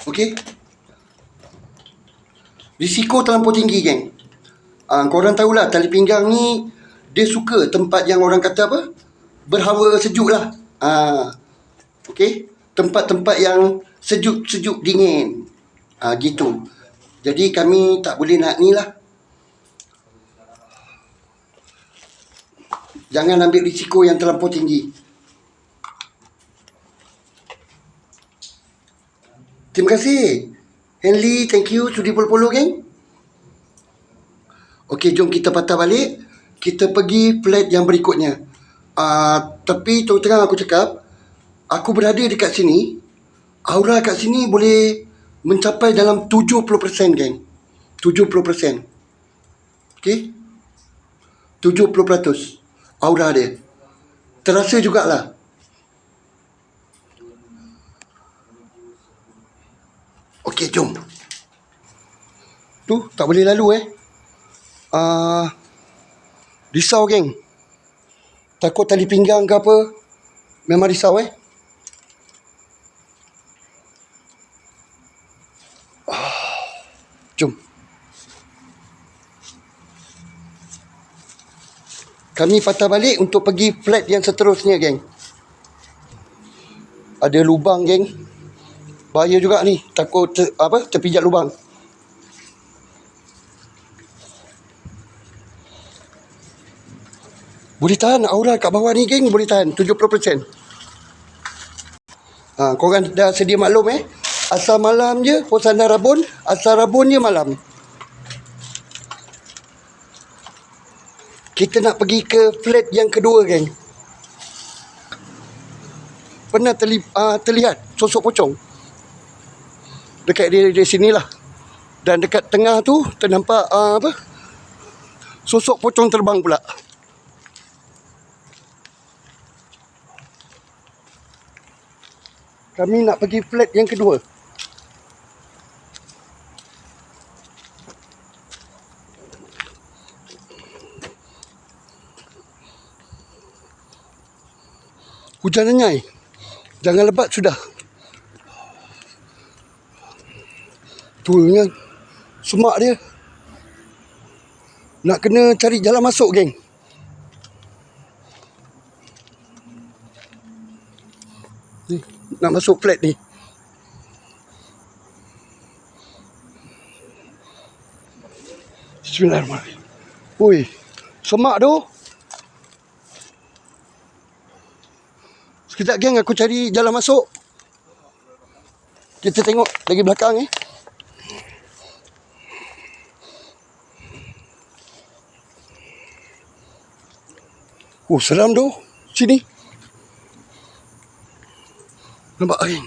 Speaker 1: Okey. Risiko terlampau tinggi, geng. Korang tahulah tali pinggang ni dia suka tempat yang orang kata apa? Berhawa sejuk lah. Okey. Tempat-tempat yang sejuk-sejuk dingin. Gitu. Jadi kami tak boleh nak ni lah. Jangan ambil risiko yang terlampau tinggi. Terima kasih. Henley, thank you. Sudi polo-polo, geng. Okey, jom kita patah balik. Kita pergi flat yang berikutnya. Tapi terus terang aku cakap, aku berada dekat sini, aura kat sini boleh mencapai dalam 70%, geng. 70%. Okey? 70% aura dia. Terasa jugalah. Okey, jom. Tu, tak boleh lalu risau, geng. Takut tali pinggang ke apa. Memang risau, Jom. Kami patah balik untuk pergi flat yang seterusnya, geng. Ada lubang, geng. Bahaya juga ni. Takut terpijak lubang. Boleh tahan aura kat bawah ni, geng. Boleh tahan 70%. Korang dah sedia maklum, asal malam je Hosana Rabun. Asal Rabun je malam. Kita nak pergi ke flat yang kedua, geng. Pernah terlihat sosok pocong dekat di sinilah. Dan dekat tengah tu ternampak sosok pocong terbang pula. Kami nak pergi flat yang kedua. Hujan anyai. Jangan lebat sudah. Tulnya semak dia. Nak kena cari jalan masuk, geng. Ni, nak masuk flat ni. Bismillahirrahmanirrahim. Ui, semak tu. Sekejap, geng, aku cari jalan masuk. Kita tengok lagi belakang, seram tu. Sini. Nampak, geng.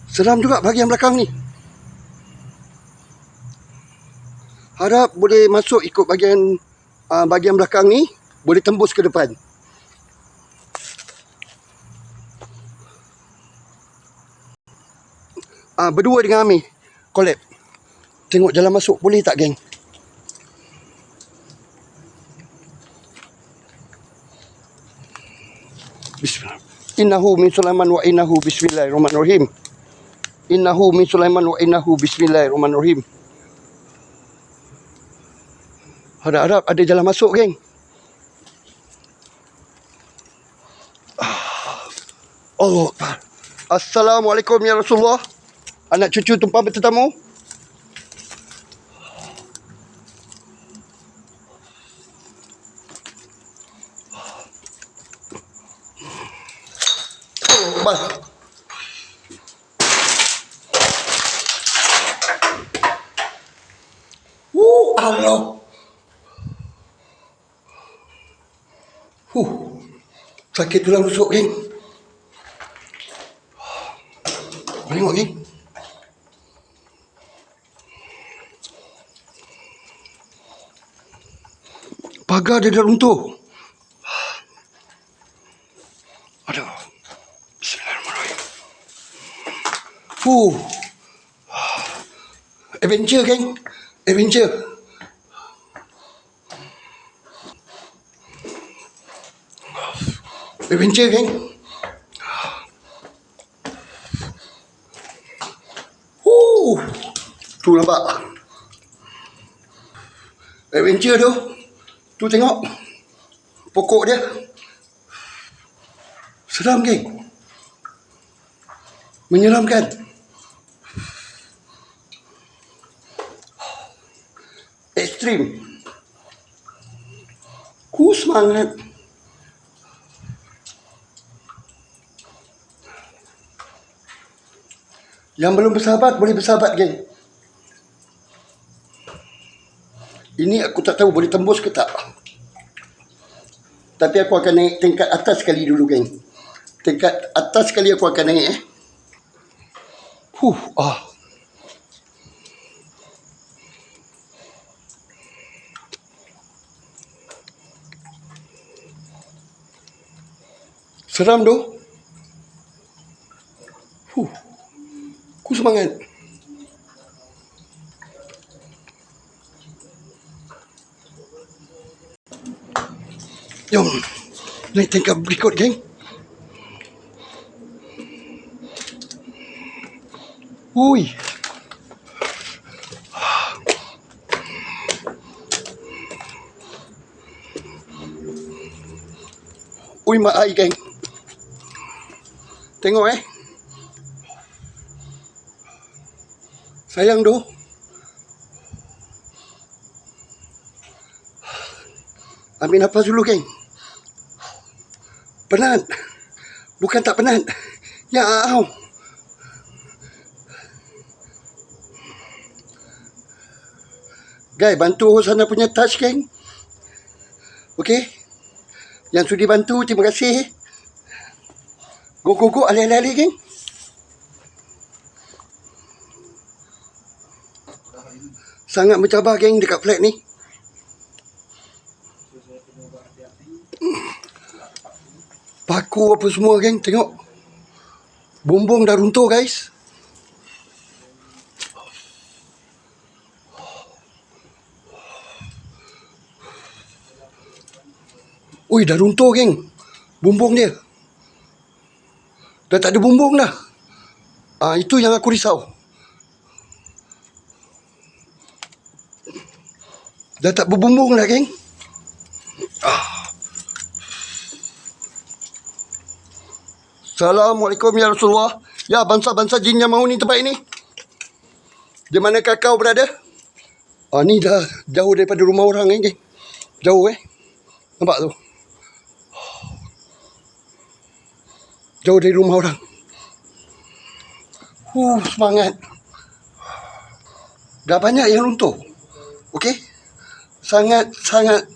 Speaker 1: Seram juga bahagian belakang ni. Harap boleh masuk ikut bahagian belakang ni. Boleh tembus ke depan. Berdua dengan Amir. Collab. Tengok jalan masuk boleh tak, geng? Bismillah. Innahu min Sulaiman wa innahu bismillahirrahmanirrahim. Innahu min Sulaiman wa innahu bismillahirrahmanirrahim. Harap-harap ada jalan masuk, geng. Allah Akbar. Assalamualaikum ya Rasulullah. Anak cucu tumpang bertetamu. Allah Akbar. Allah. Sakit tulang rusuk, geng. Tengok, geng. Pagar dia dah runtuh. Aduh. Bismillahirrahmanirrahim. Adventure, geng. Adventure. Adventure, geng. Tu nampak? Adventure tu. Tu tengok. Pokok dia. Seram, geng. Menyeramkan. Ekstrim. Ku semangat. Yang belum bersahabat, boleh bersahabat, geng. Ini aku tak tahu boleh tembus ke tak. Tapi aku akan naik tingkat atas sekali dulu, geng. Tingkat atas sekali aku akan naik, Seram tu. Ku semangat. Jom. Naik tingkat berikut, geng. Ui. Ui, mak ai, geng. Tengok, sayang tu. Ambil nafas dulu, geng. Penat. Bukan tak penat. Ya, au. Guys, bantu sana punya touch, geng. Okey. Yang sudi bantu, terima kasih. Go, go, go. Alih-alih, geng. Sangat mencabar, geng, dekat flat ni. Paku apa semua, geng. Tengok. Bumbung dah runtuh, guys. Ui, dah runtuh, geng. Bumbung dia. Dah tak ada bumbung dah. Itu yang aku risau. Dah tak berbumbung dah, geng. Assalamualaikum ya Rasulullah. Ya, bangsa-bangsa jin yang mahu ni tempat ini. Di manakah kau berada? Ni dah jauh daripada rumah orang, geng. Jauh, Nampak tu? Jauh dari rumah orang. Semangat. Dah banyak yang runtuh. Okey? Sangat-sangat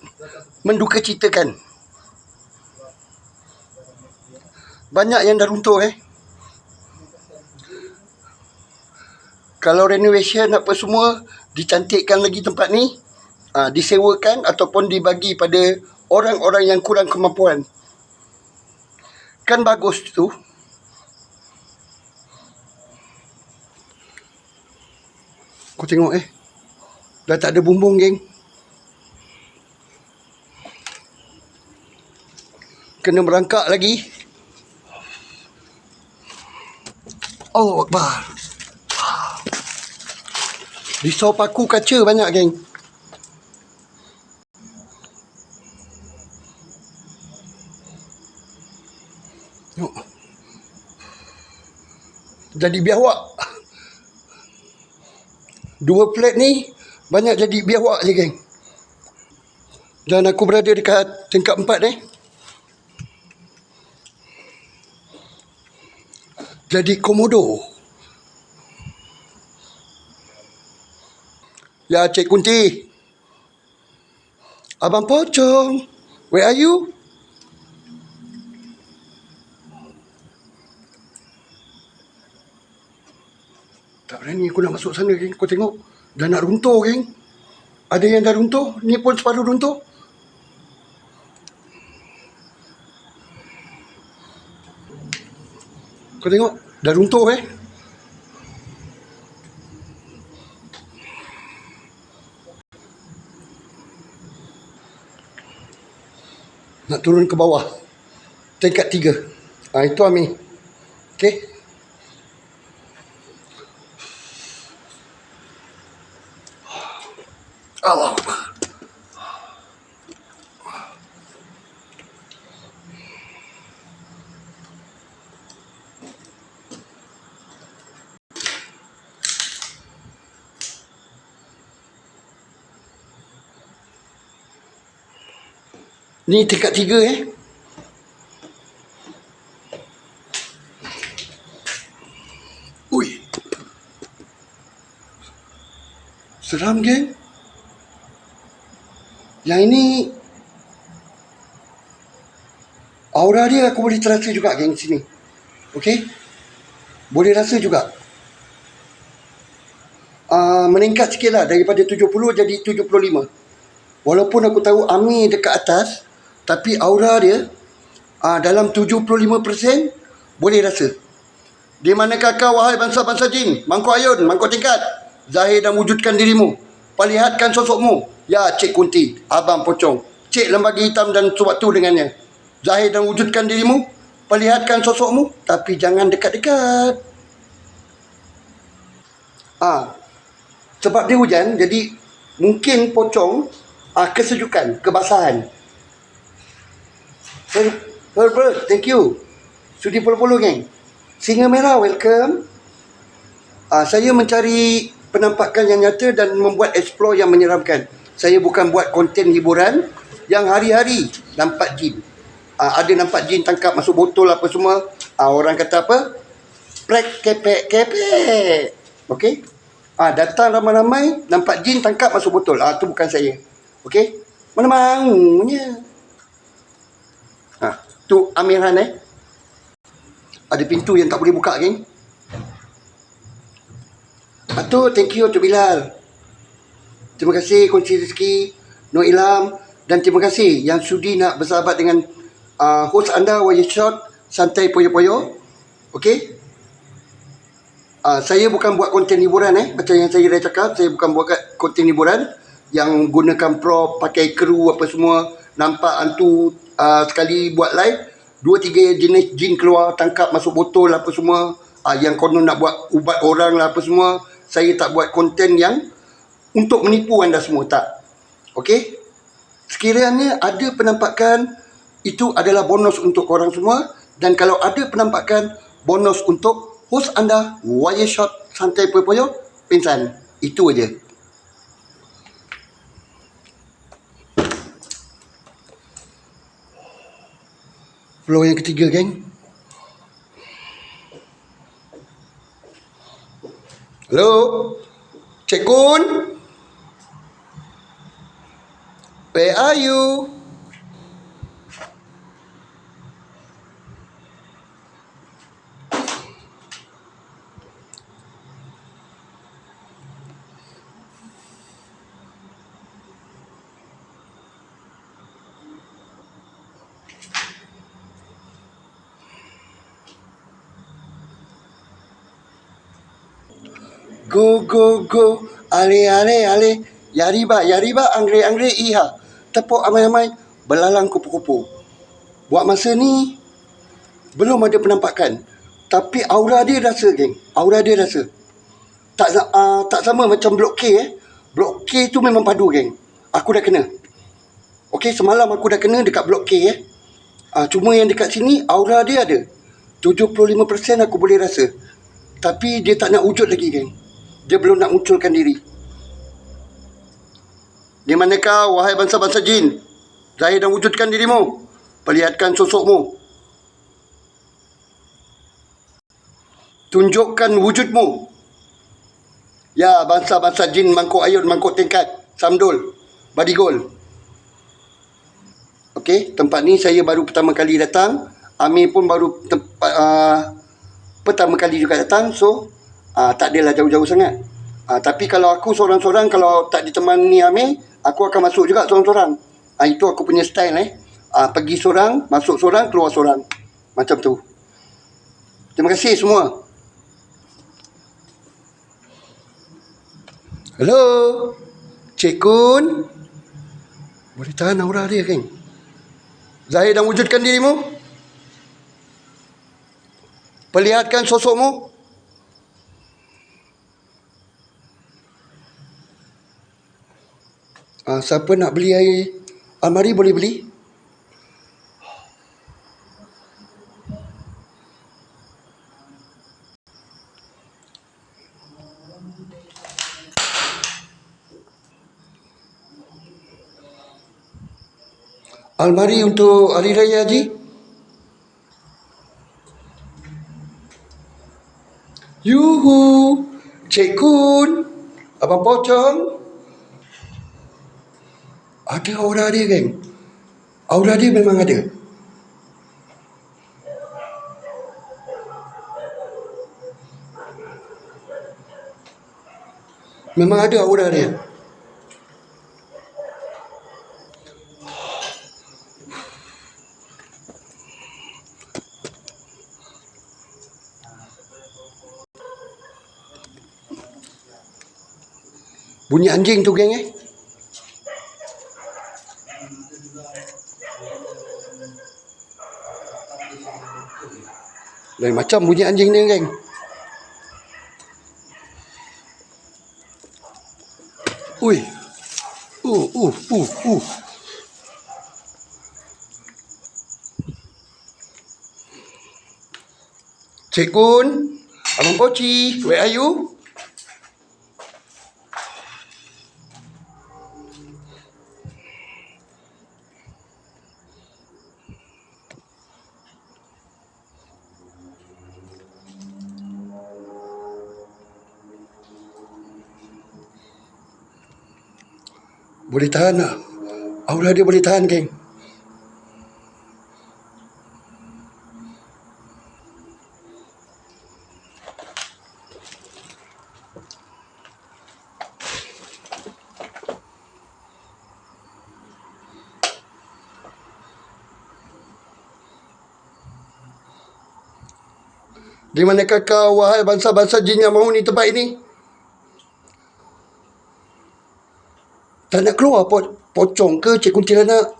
Speaker 1: mendukacitakan. Banyak yang dah runtuh, Kalau renovation apa semua, dicantikkan lagi tempat ni, disewakan ataupun dibagi pada orang-orang yang kurang kemampuan. Kan bagus tu. Kau tengok, dah tak ada bumbung, geng. Kena merangkak lagi. Allahu Akbar. Risau paku kaca banyak, geng. Tengok. Jadi biawak. Dua flat ni banyak jadi biawak je, geng. Dan aku berada dekat tingkat 4, Jadi komodo. Ya, Cik Kunti. Abang Pocong. Where are you? Tak berani aku nak masuk sana, geng. Kau tengok. Dah nak runtuh, geng. Ada yang dah runtuh. Ni pun separuh runtuh. Kau tengok. Dah runtuh, Nak turun ke bawah. Tingkat 3. Itu Ami. Okey. Allah. Ni tingkat 3 Ui. Seram geng. Yang ini aura dia aku boleh terasa juga geng sini. Okey. Boleh rasa juga. Meningkat sikit lah daripada 70 jadi 75. Walaupun aku tahu Ami dekat atas, tapi aura dia dalam 75% boleh rasa. Di manakah kau wahai bangsa-bangsa jin? Mangkuk ayun, mangkuk tingkat. Zahir dan wujudkan dirimu. Perlihatkan sosokmu. Ya Cik Kunti, Abang Pocong. Cik Lembaga Hitam dan sewaktu dengannya. Zahir dan wujudkan dirimu. Perlihatkan sosokmu. Tapi jangan dekat-dekat. Sebab dia hujan, jadi mungkin pocong kesejukan, kebasahan. Herbert, thank you. Sudi polo-polo geng. Singa Merah, welcome. Saya mencari penampakan yang nyata dan membuat explore yang menyeramkan. Saya bukan buat konten hiburan yang hari-hari nampak jin. Ada nampak jin tangkap masuk botol apa semua. Orang kata apa? Prek kepek. Okey? Datang ramai-ramai, nampak jin tangkap masuk botol. Tu bukan saya. Okey? Mana maunya. Tu Amirhan Ada pintu yang tak boleh buka, geng. Tu thank you untuk Bilal. Terima kasih kunci rezeki Nur Ilham, dan terima kasih yang sudi nak bersahabat dengan host anda Waya Shot Santai Poyo-Poyo. Okey? Saya bukan buat konten hiburan macam yang saya dah cakap. Saya bukan buat konten hiburan yang gunakan prop, pakai kru apa semua, nampak hantu sekali buat live 2-3 jenis jin keluar tangkap masuk botol apa semua, yang konon nak buat ubat orang lah apa semua. Saya tak buat konten yang untuk menipu anda semua, tak. Okey? Sekiranya ada penampakan, itu adalah bonus untuk korang semua. Dan kalau ada penampakan, bonus untuk host anda Waya Shot Santai Poyo-Poyo pingsan. Itu aja. Floor yang ketiga, geng. Hello? Cik Kun? Where are you? Go, go, go. Ale, ale, ale. Yariba, yariba, angre, angre, iha. Tepuk amai-amai, belalang kupu-kupu. Buat masa ni, belum ada penampakan. Tapi aura dia rasa, geng. Aura dia rasa. Tak sama macam Blok K, Blok K tu memang padu, geng. Aku dah kena. Okey, semalam aku dah kena dekat Blok K, cuma yang dekat sini, aura dia ada. 75% aku boleh rasa. Tapi dia tak nak wujud lagi, geng. Dia belum nak munculkan diri. Di manakah wahai bangsa-bangsa jin? Zahir dan wujudkan dirimu. Perlihatkan sosokmu. Tunjukkan wujudmu. Ya, bangsa-bangsa jin mangkuk ayun, mangkuk tingkat, samdul, badigol. Okey, tempat ni saya baru pertama kali datang. Amir pun baru pertama kali juga datang. So, tak adalah jauh-jauh sangat. Tapi kalau aku seorang-seorang, kalau tak ditemani Amir, aku akan masuk juga seorang-seorang. Itu aku punya style pergi seorang, masuk seorang, keluar seorang. Macam tu. Terima kasih semua. Hello? Cik Kun? Boleh tahan aura dia, kan? Zahir dan wujudkan dirimu. Perlihatkan sosokmu. Siapa nak beli air almari boleh beli. Almari untuk Hari Raya Haji. Yuhu, Cik Kun, Abang Pocong. Ada aura dia, geng. Aura dia memang ada. Memang ada aura dia. Bunyi anjing tu, geng, Lain macam bunyi anjing ni, geng. Ui. Cik Kun, Abang Poci, where are you? Boleh tahan lah. Aura dia boleh tahan, geng. Di manakah kau, wahai bangsa-bangsa jin yang menghuni tempat ini? Tak nak keluar pocong ke Cik Kuntilanak.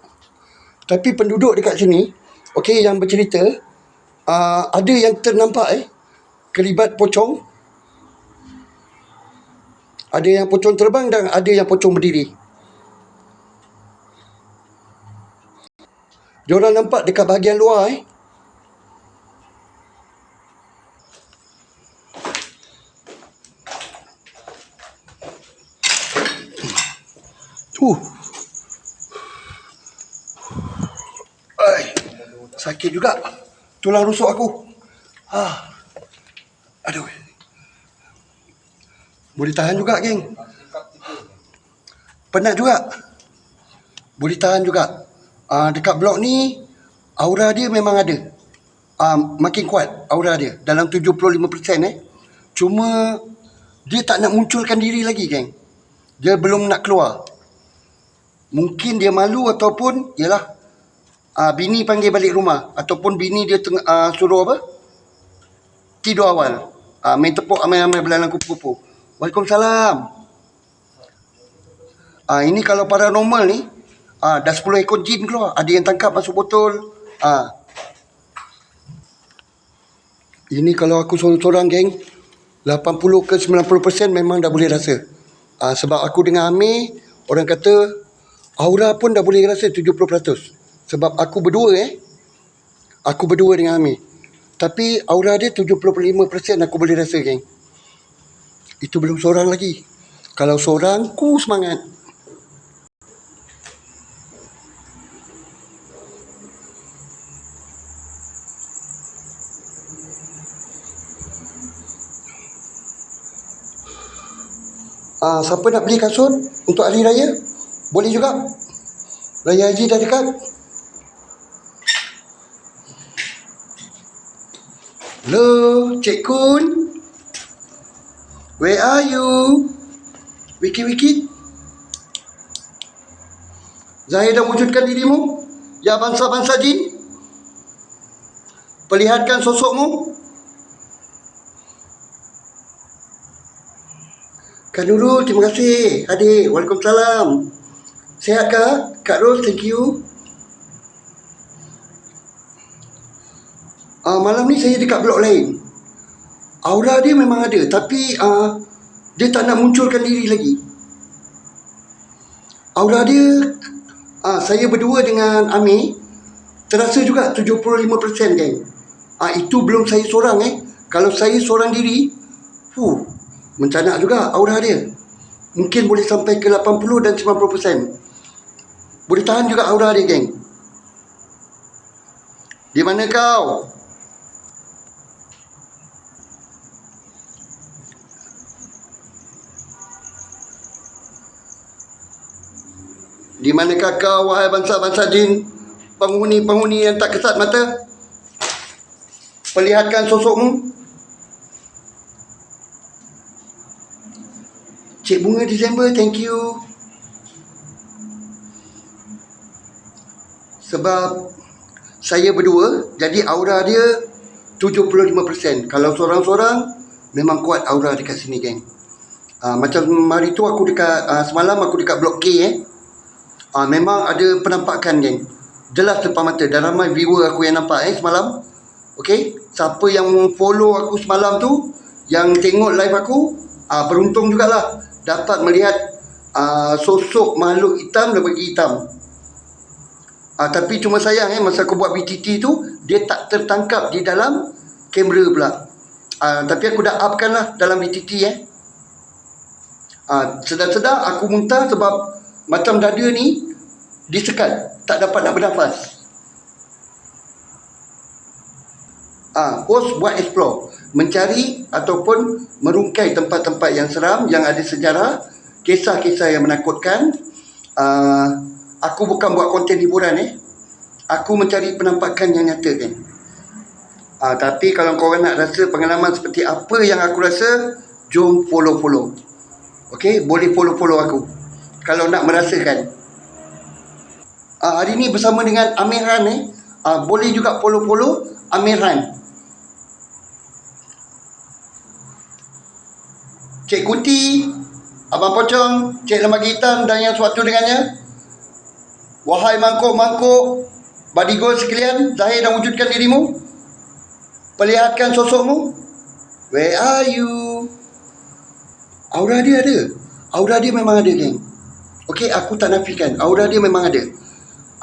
Speaker 1: Tapi penduduk dekat sini, okey, yang bercerita, ada yang ternampak kelibat pocong. Ada yang pocong terbang dan ada yang pocong berdiri. Diorang nampak dekat bahagian luar Sakit juga. Tulang rusuk aku. Aduh. Boleh tahan juga, geng. Penat juga. Boleh tahan juga. Dekat blok ni, aura dia memang ada. Makin kuat aura dia. Dalam 75%. Cuma, dia tak nak munculkan diri lagi, geng. Dia belum nak keluar. Mungkin dia malu ataupun, yalah, bini panggil balik rumah. Ataupun bini dia suruh apa? Tidur awal. Main tepuk amai-amai belalang kupu-kupu. Waalaikumsalam. Ini kalau paranormal ni, dah 10 ekor jin keluar. Ada yang tangkap masuk botol. Ini kalau aku sorang-sorang, geng, 80 ke 90% memang dah boleh rasa. Sebab aku dengan Amir, orang kata aura pun dah boleh rasa 70%. Sebab aku berdua dengan Amir. Tapi aura dia 75% aku boleh rasa, geng. Itu belum seorang lagi. Kalau seorang, ku semangat. Siapa nak beli kasut untuk hari raya? Boleh juga. Raya Haji dah dekat. Hello, Cik Kun. Where are you? Wiki. Zahir dah wujudkan dirimu? Ya bangsa-bangsa jin? Perlihatkan sosokmu. Kak Nurul, terima kasih. Adik, Waalaikumsalam. Sihat Kak Ros, thank you. Malam ni saya dekat blok lain. Aura dia memang ada, tapi dia tak nak munculkan diri lagi. Aura dia, saya berdua dengan Amir, terasa juga 75% geng. Itu belum saya seorang Kalau saya seorang diri, mencanak juga aura dia. Mungkin boleh sampai ke 80 dan 90%. Boleh tahan juga aura dia geng. Di mana kau? Di manakah kau, wahai bangsa-bangsa jin? Penghuni-penghuni yang tak kesat mata, perlihatkan sosokmu. Cik Bunga Disember, thank you. Sebab saya berdua, jadi aura dia 75%. Kalau seorang-seorang, memang kuat aura dekat sini geng. Macam hari tu aku dekat, semalam aku dekat Blok K memang ada penampakan geng. Jelas depan mata dan ramai viewer aku yang nampak semalam. Okay, siapa yang follow aku semalam tu, yang tengok live aku, beruntung jugalah dapat melihat sosok makhluk hitam dan bagi hitam. Tapi cuma sayang masa aku buat BTT tu, dia tak tertangkap di dalam kamera pula. Tapi aku dah upkan lah dalam BTT sedar-sedar aku muntah sebab macam dada ni disekat, tak dapat nak bernafas. Host buat explore, mencari ataupun merungkai tempat-tempat yang seram, yang ada sejarah, kisah-kisah yang menakutkan. Aku bukan buat konten hiburan aku mencari penampakan yang nyata kan. Tapi kalau korang nak rasa pengalaman seperti apa yang aku rasa, jom follow. Okay, boleh follow aku kalau nak merasakan. Hari ni bersama dengan Amir Han boleh juga follow Amir Han. Cik Kuti, Abang Pocong, Cik Lembaga Hitam dan yang sewaktu dengannya. Wahai mangkuk-mangkuk Badigol sekalian, zahir dan wujudkan dirimu. Perlihatkan sosokmu. Where are you? Aura dia ada. Aura dia memang ada geng. Okay, aku tak nafikan. Aura dia memang ada.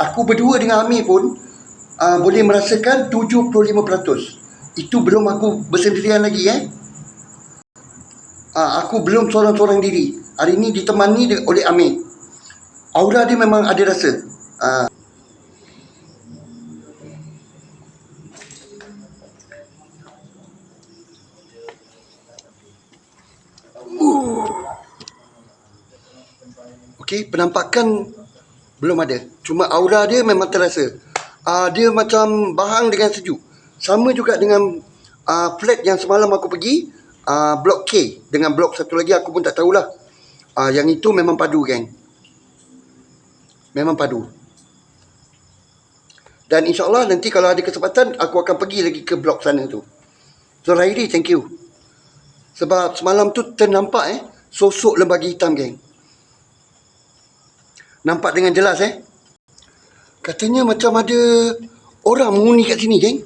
Speaker 1: Aku berdua dengan Amir pun boleh merasakan 75%. Itu belum aku bersendirian lagi aku belum seorang-seorang diri. Hari ni ditemani oleh Amir. Aura dia memang ada rasa. Okay, penampakan belum ada. Cuma aura dia memang terasa. Dia macam bahang dengan sejuk. Sama juga dengan flat yang semalam aku pergi, Blok K dengan blok satu lagi aku pun tak tahulah. Yang itu memang padu geng. Memang padu. Dan insyaAllah nanti kalau ada kesempatan, aku akan pergi lagi ke blok sana tu. So Rairi, thank you. Sebab semalam tu ternampak sosok lembaga hitam geng. Nampak dengan jelas Katanya macam ada orang menghuni kat sini geng.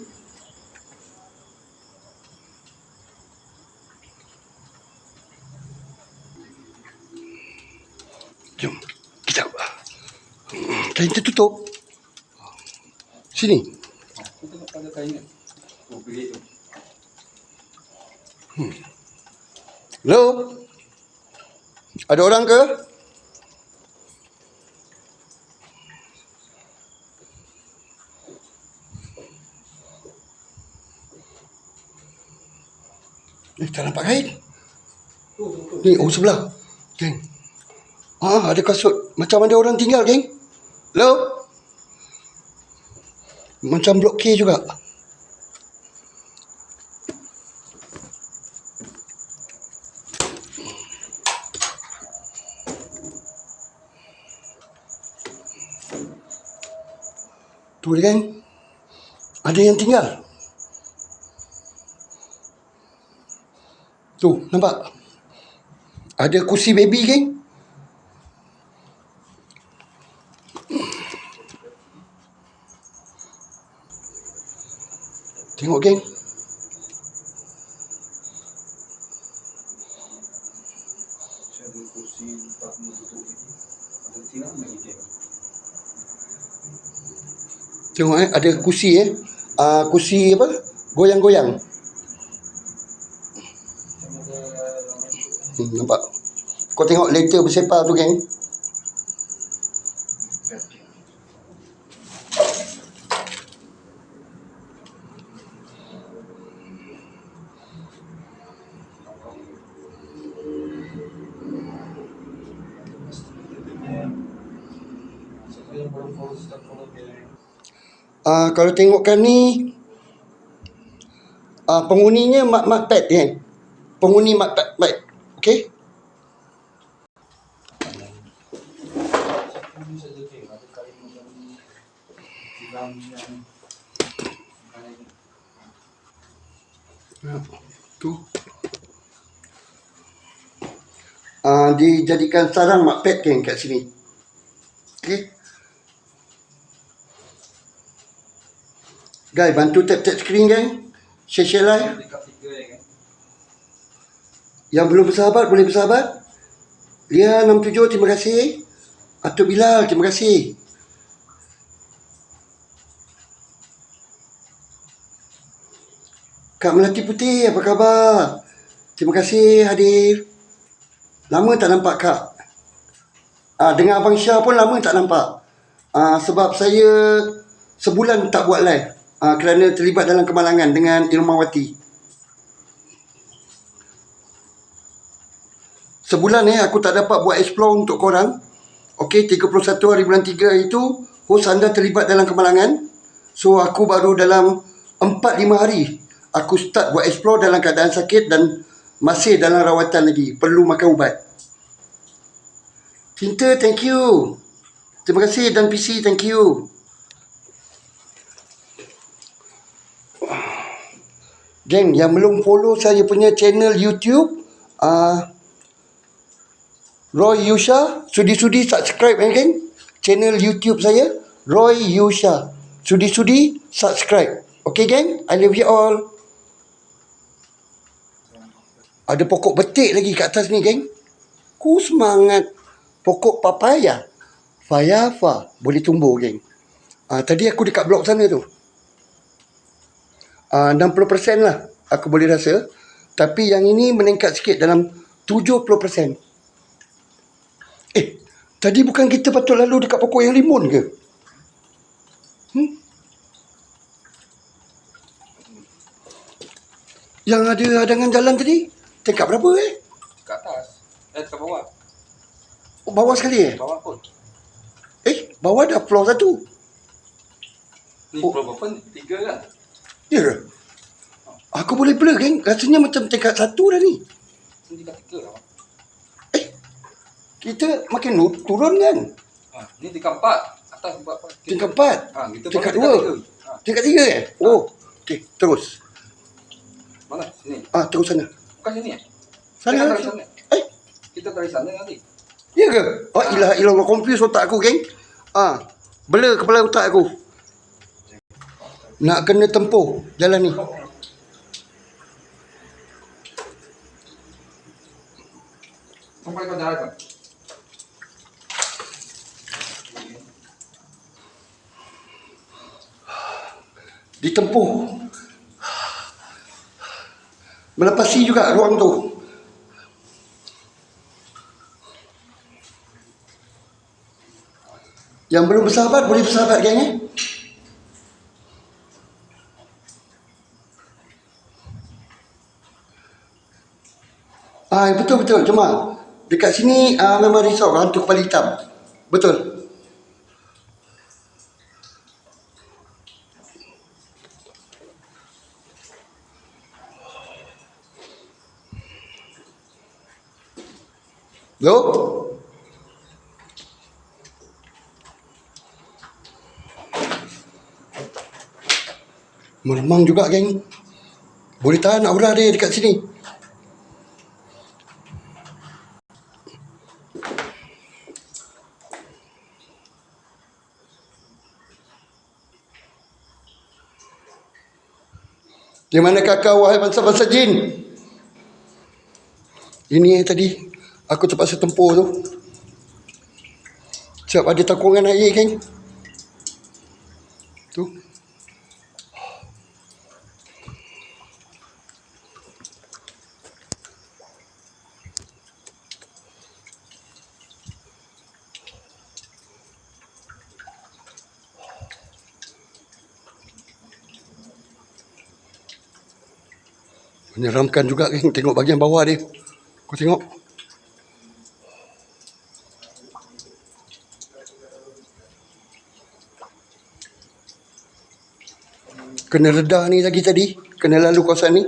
Speaker 1: Jom, kita kain tertutup. Sini.
Speaker 3: Aku tengok pada kain kan. Bilik tu.
Speaker 1: Hello? Ada orang ke? Tak nampak kain. Ni, sebelah. Geng. Ada kasut. Macam ada orang tinggal, geng. Hello? Macam Blok K juga. Tu dia, geng. Ada yang tinggal. Tu, nampak? Ada kursi baby, geng. Tengok, geng.
Speaker 3: Saya ada kursi 40 tutup lagi. Tengok lagi dia.
Speaker 1: Tengok ada kursi kursi apa? Goyang-goyang. Nampak? Kau tengok later bersepah tu, geng. Kalau tengokkan ni penghuninya mat pad, kan? Penghuni mat pad. Okey? Tu. Dijadikan sarang mat pad, kan, kat sini. Okey? Guys, bantu tap screen, gang. Share live. Yang belum bersahabat, boleh bersahabat. Lia 67, terima kasih. Atuk Bilal, terima kasih. Kak Melati Putih, apa khabar? Terima kasih hadir. Lama tak nampak Kak. Dengan Abang Syah pun lama tak nampak. Sebab saya sebulan tak buat live. Kerana terlibat dalam kemalangan dengan Ilmawati. Sebulan aku tak dapat buat explore untuk korang. Okey, 31 hari bulan 3 itu host anda terlibat dalam kemalangan. So aku baru dalam 4-5 hari aku start buat explore dalam keadaan sakit dan masih dalam rawatan lagi, perlu makan ubat. Cinta, thank you. Terima kasih. Dan PC, thank you. Geng, yang belum follow saya punya channel YouTube Roy Yusha, sudi-sudi subscribe, geng. Channel YouTube saya Roy Yusha, sudi-sudi subscribe. Okay, geng, I love you all. Ada pokok betik lagi kat atas ni, geng. Ku semangat. Pokok papaya Fayafa boleh tumbuh, geng. Tadi aku dekat blok sana tu 60% lah aku boleh rasa. Tapi yang ini meningkat sikit dalam 70%. Tadi bukan kita patut lalu dekat pokok yang limun ke? Yang ada hadangan jalan tadi tingkat berapa
Speaker 3: Kat atas. Kat bawah.
Speaker 1: Bawah sekali
Speaker 3: Bawah pun.
Speaker 1: Bawah dah floor 1.
Speaker 3: Ni floor berapa ni? 3 kan?
Speaker 1: Ya ke? Aku boleh blur, geng. Rasanya macam tingkat 1 dah ni.
Speaker 3: Ni tingkat 3 lah.
Speaker 1: Kita makin turun, kan?
Speaker 3: Ni tingkat 4. Atas tingkat 4.
Speaker 1: Tingkat 4.
Speaker 3: Kita
Speaker 1: tingkat
Speaker 3: baru
Speaker 1: 2. Tingkat 3 Oh. Okey, terus.
Speaker 3: Mana? Sini.
Speaker 1: Terus sana.
Speaker 3: Bukan sini
Speaker 1: Sana.
Speaker 3: Kita dari sana. Kita dari sana nanti.
Speaker 1: Ya ke? Ilah, confuse otak aku, geng. Blur kepala otak aku. Nak kena tempuh jalan ni.
Speaker 3: Sampai kau jalan kan?
Speaker 1: Ditempuh. Melepasi juga ruang tu. Yang belum bersahabat, boleh bersahabat, geng. Betul. Cuma dekat sini memang risau hantu kepala hitam. Betul. Yo. Meremang juga, geng. Boleh tahan aura dia dekat sini. Di mana kakak, wahai bangsa-bangsa jin? Ini tadi aku terpaksa tempur tu. Siap ada takungan air, geng. Tu. Menyeramkan juga, geng. Tengok bahagian bawah dia. Kau tengok. Kena redah ni lagi tadi. Kena lalu kawasan ni.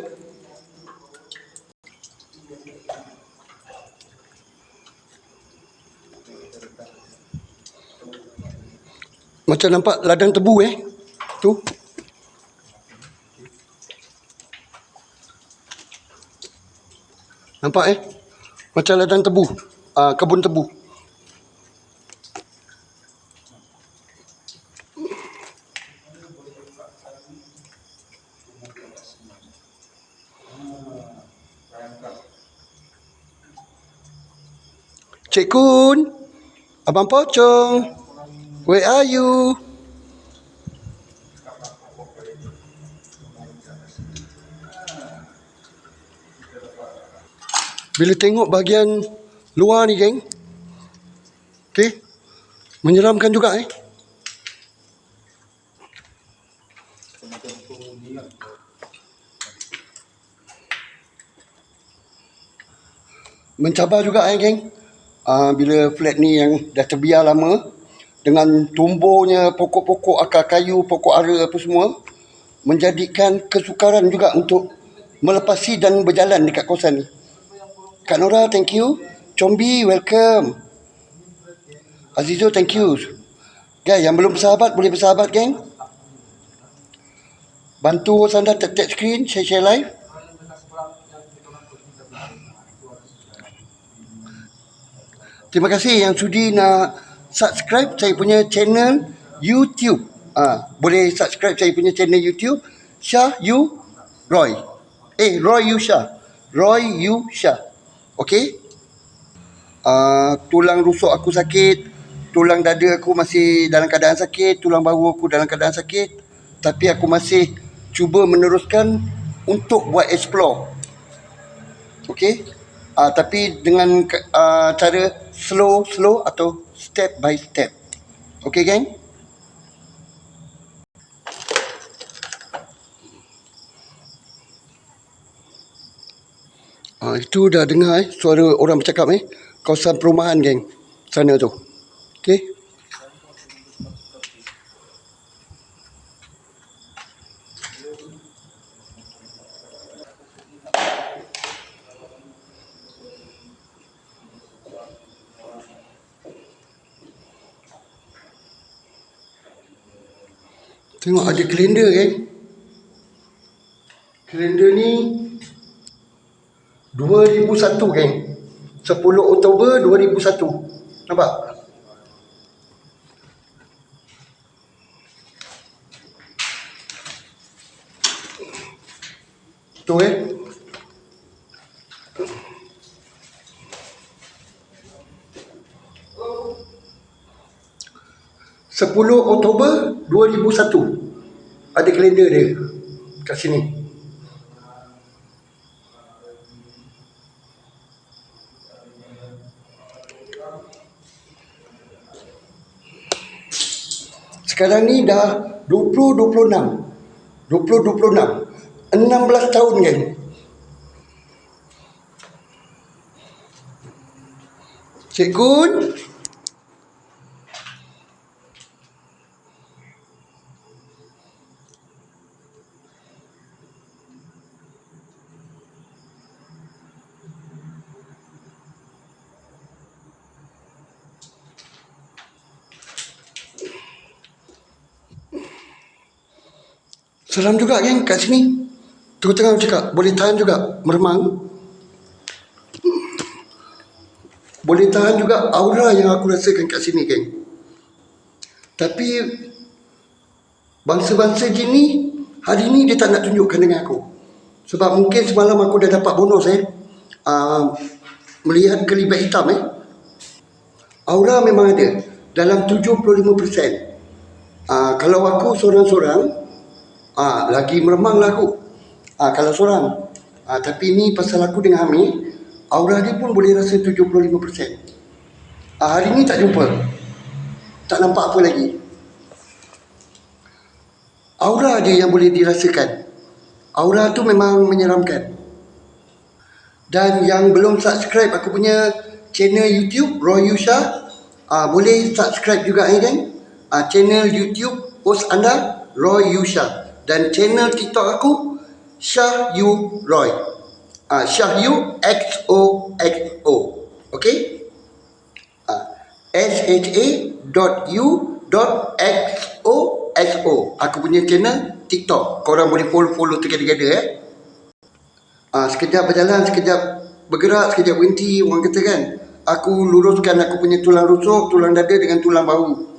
Speaker 1: Macam nampak ladang tebu tu. Nampak macam ladang tebu. Kebun tebu. Cik Kun, Abang Pocong, where are you? Bila tengok bahagian luar ni, geng, okay, menyeramkan juga mencabar juga geng. Bila flat ni yang dah terbiar lama dengan tumbuhnya pokok-pokok akar kayu, pokok ara apa semua, menjadikan kesukaran juga untuk melepasi dan berjalan dekat kawasan ni. Kak Nora, thank you. Combi, welcome. Azizo, thank you. Guys, yang belum bersahabat, boleh bersahabat, geng. Bantu host anda tap screen, share live. Terima kasih yang sudi nak subscribe saya punya channel YouTube. Boleh subscribe saya punya channel YouTube Syah Yu Roy. Roy Yu Syah. Roy Yu Syah. Okey. Tulang rusuk aku sakit, tulang dada aku masih dalam keadaan sakit, tulang bahu aku dalam keadaan sakit, tapi aku masih cuba meneruskan untuk buat explore. Okey. Tapi dengan cara slow atau step by step. Okey, geng? Itu dah dengar suara orang bercakap kawasan perumahan, geng. Sana tu. Okey. Tengok ada kalender, geng. Kalender ni 2001, geng. 10 Oktober 2001. Nampak? Tu 10 Oktober 2001. Ada kalender dia kat sini. Sekarang ni dah 2026. 16 tahun, geng. Cik Gun. Seram juga, geng, kat sini. Terus terang cakap, boleh tahan juga meremang. Boleh tahan juga aura yang aku rasakan kat sini, geng. Tapi bangsa-bangsa jin ni hari ni dia tak nak tunjukkan dengan aku. Sebab mungkin semalam aku dah dapat bonus melihat kelibat hitam. Aura memang ada. dalam 75%. Kalau aku sorang-sorang, lagi meremang lah aku. Kalau sorang. Tapi ni pasal aku dengan Hamid, aura dia pun boleh rasa 75%. Hari ni tak jumpa. Tak nampak apa lagi. Aura dia yang boleh dirasakan. Aura tu memang menyeramkan. Dan yang belum subscribe aku punya channel YouTube Roy Yusha, boleh subscribe juga kan. Channel YouTube host anda Roy Yusha, dan channel TikTok aku Shah Yu Roy. Shah Yu XOXO. Okey? SHA.U.XOXO. Aku punya channel TikTok. Korang boleh follow together. Sekejap berjalan, sekejap bergerak, sekejap berhenti. Orang kata kan, aku luruskan aku punya tulang rusuk, tulang dada dengan tulang bahu.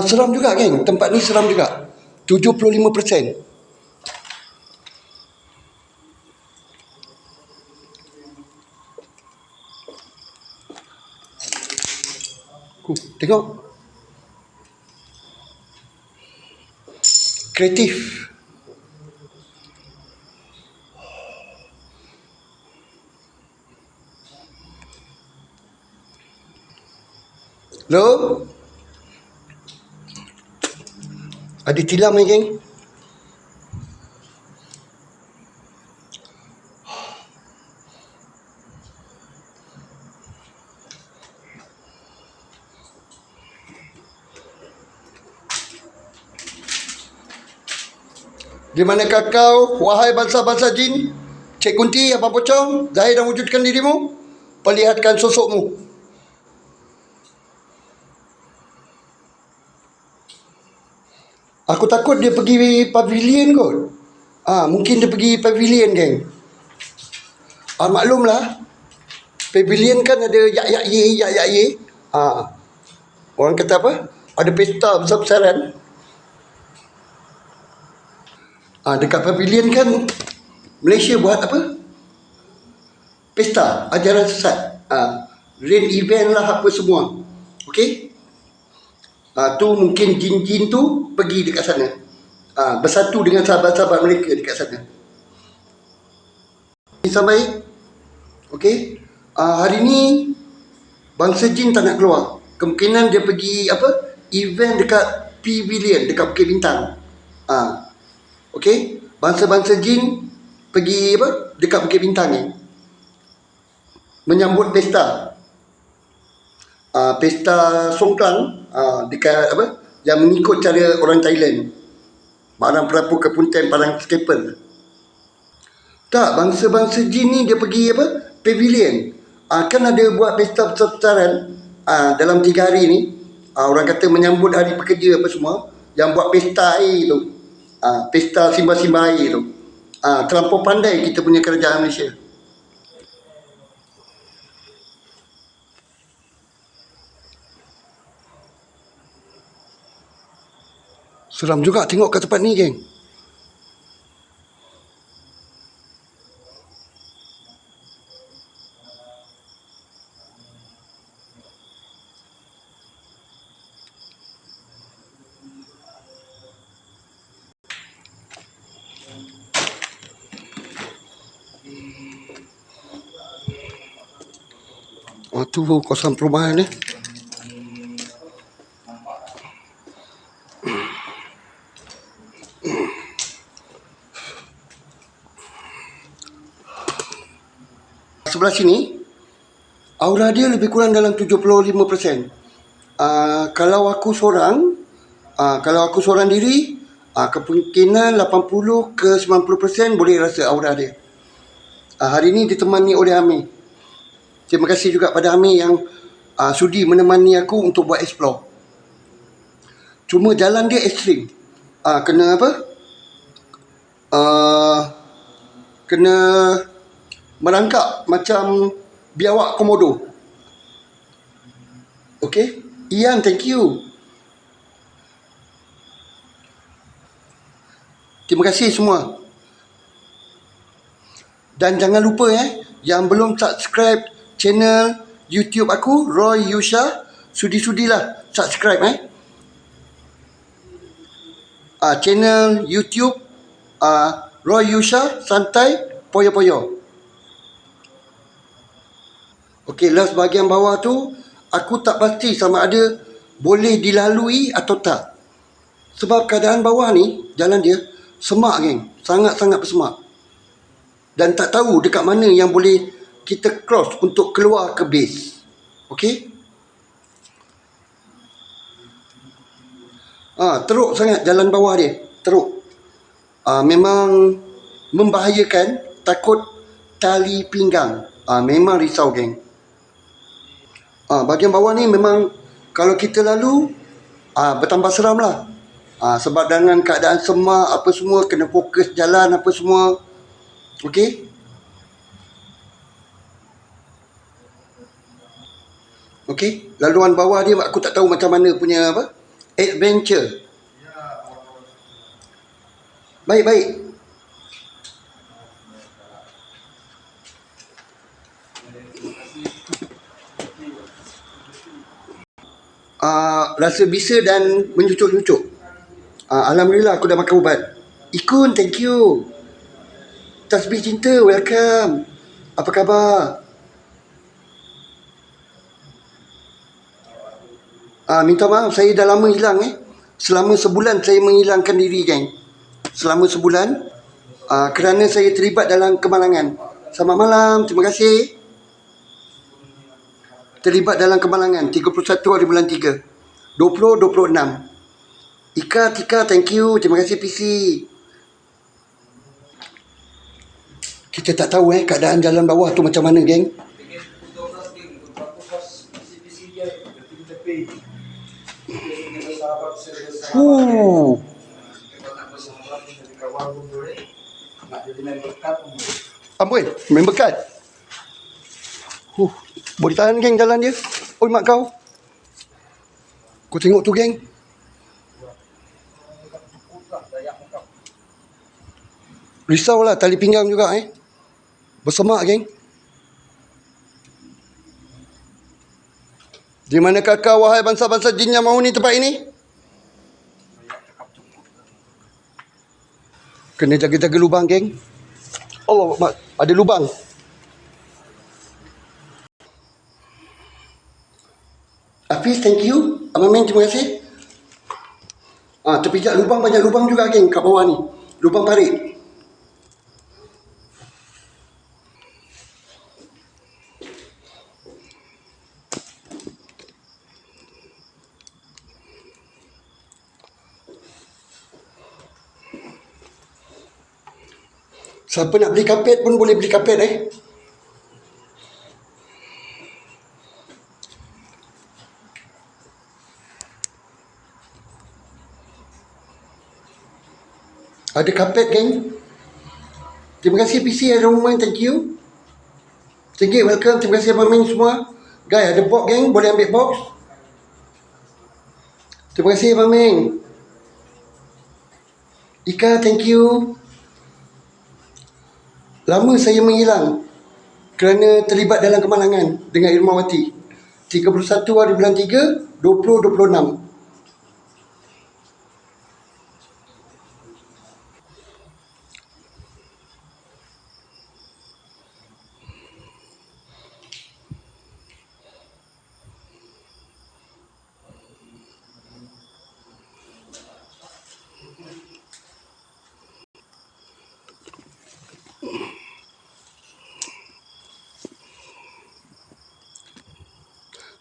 Speaker 1: Seram juga kan, tempat ni seram juga. 75%. Tengok. Kreatif. Hello? Ada tilam ni geng? Di manakah kau, wahai bangsa-bangsa jin? Cik Kunti, Abang Pocong, zahir dan wujudkan dirimu. Perlihatkan sosokmu. Aku takut dia pergi pavilion kot. Mungkin dia pergi pavilion, geng. Maklumlah, pavilion kan ada yak-yak-ye. Orang kata apa? Ada pesta besar-besaran. Dekat pavilion kan Malaysia buat apa? Pesta ajaran sesat. Rain event lah apa semua. Okey? Tu mungkin jin-jin tu pergi dekat sana. Bersatu dengan sahabat-sahabat mereka dekat sana. Sampai okey. Hari ni bangsa jin tak nak keluar. Kemungkinan dia pergi apa? Event dekat pavilion dekat Bukit Bintang. Okey, bangsa-bangsa jin pergi apa? Dekat Bukit Bintang ni. Menyambut pesta. Pesta Songklang dekat apa? Yang mengikut cara orang Thailand. Barang perapu kepunten, barang skepel. Tak, bangsa-bangsa jin ni dia pergi apa? Pavilion. Kan ada buat pesta besar-besaran dalam 3 hari ni. Orang kata menyambut hari pekerja apa semua. Yang buat pesta air tu. Pesta simbah-simbah air tu. Terlampau pandai kita punya kerajaan Malaysia. Seram juga tengok kat tempat ni, geng. Tu kawasan perumahan ni. Sebelah sini aura dia lebih kurang dalam 75%. Kalau aku seorang diri, kemungkinan 80 ke 90% boleh rasa aura dia. Hari ni ditemani oleh Amir. Terima kasih juga pada Amir yang sudi menemani aku untuk buat explore. Cuma jalan dia ekstrim. Kena apa? Kena merangkak macam biawak komodo. Okay? Ian, thank you. Terima kasih semua. Dan jangan lupa yang belum subscribe channel YouTube aku, Roy Yusha, sudi-sudilah subscribe channel YouTube Roy Yusha Santai Poyo-Poyo. Okey, last bahagian bawah tu aku tak pasti sama ada boleh dilalui atau tak. Sebab keadaan bawah ni, jalan dia semak geng, sangat-sangat bersemak. Dan tak tahu dekat mana yang boleh kita cross untuk keluar ke base. Okey? Teruk sangat jalan bawah dia, teruk. Memang membahayakan, takut tali pinggang. Memang risau geng. Bahagian bawah ni memang kalau kita lalu bertambah seram lah. Sebab dengan keadaan semak apa semua, kena fokus jalan apa semua. Okey? Okey, laluan bawah dia aku tak tahu macam mana punya adventure. Baik. Rasa bisa dan menyucuk-nyucuk. Alhamdulillah aku dah makan ubat. Ikun, thank you. Tasbih cinta, welcome. Apa khabar? Minta maaf, saya dah lama hilang Selama sebulan saya menghilangkan diri geng. Selama sebulan kerana saya terlibat dalam kemalangan. Selamat malam, terima kasih. Terlibat dalam kemalangan 31 hari bulan 3 2026. Tika, thank you. Terima kasih PC. Kita tak tahu keadaan jalan bawah tu macam mana geng. Amboi, member card. Boleh tahan geng jalan dia. Oi mak kau. Kau tengok tu geng. Risau lah tali pinggang juga bersemak geng. Di mana kakak wahai bangsa-bangsa jin yang mahu ni tempat ini? Kena jaga-jaga lubang geng. Allah, ada lubang. Hafiz, thank you. Abang Men, terima kasih. Terpijak lubang, banyak lubang juga geng kat bawah ni. Lubang parit. Siapa nak beli kapet pun boleh beli kapet Ada kapet geng. Terima kasih PC Roman, thank you. Tinggi, welcome. Terima kasih Abang Min semua. Guys, ada box geng, boleh ambil box. Terima kasih Abang Min. Ika, thank you. Lama saya menghilang kerana terlibat dalam kemalangan dengan Irmawati. 31 hari bulan 3 2026.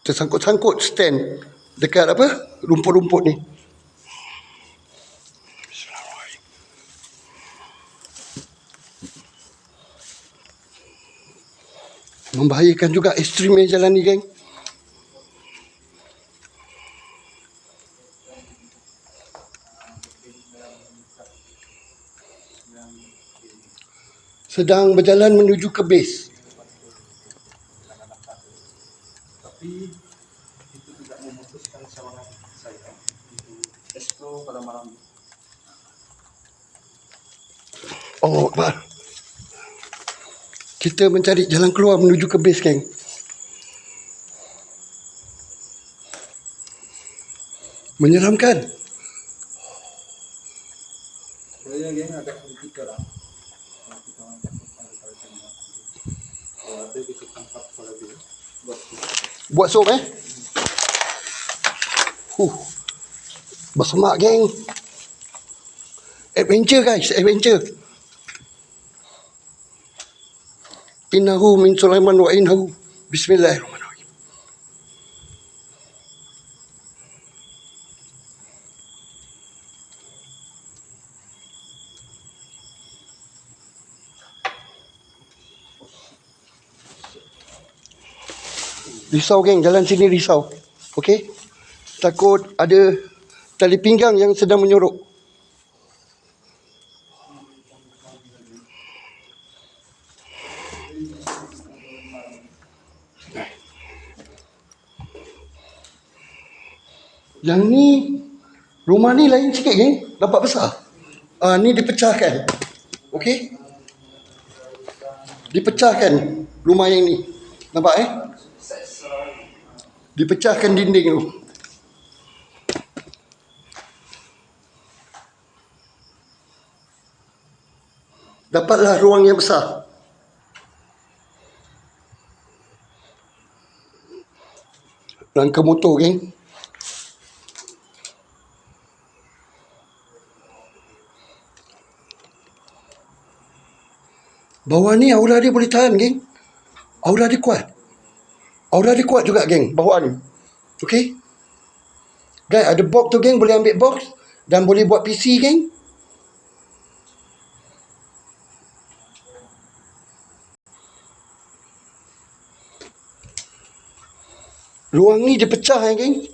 Speaker 1: Tersangkut-sangkut stand dekat rumput-rumput ni. Membahayakan juga ekstrimnya jalan ni geng. Sedang berjalan menuju ke base.
Speaker 3: Tapi itu tidak memutuskan semangat saya untuk explore pada malam ini.
Speaker 1: Oh, Akbar. Kita mencari jalan keluar menuju ke base, geng. Menyeramkan.
Speaker 3: Saya geng agak sedikit lah. Kalau ada kita tangkap kalau dia
Speaker 1: Buat sup, Bersemak, geng. Adventure, guys. Adventure. Innahu min Sulaiman wa innahu. Bismillahirrahmanirrahim. Risau, geng. Jalan sini risau. Okey? Takut ada tali pinggang yang sedang menyorok. Yang ni, rumah ni lain sikit, geng. Nampak besar. Ni dipecahkan. Okey? Dipecahkan rumah yang ni. Nampak, Dipecahkan dinding tu. Dapatlah ruang yang besar. Rangka motor, geng. Bawah ni aura dia boleh tahan, geng. Aura dia kuat. Aura dia kuat juga, geng. Bawah ni. Okey? Guys, ada box tu, geng. Boleh ambil box. Dan boleh buat PC, geng. Ruang ni dia pecah, geng.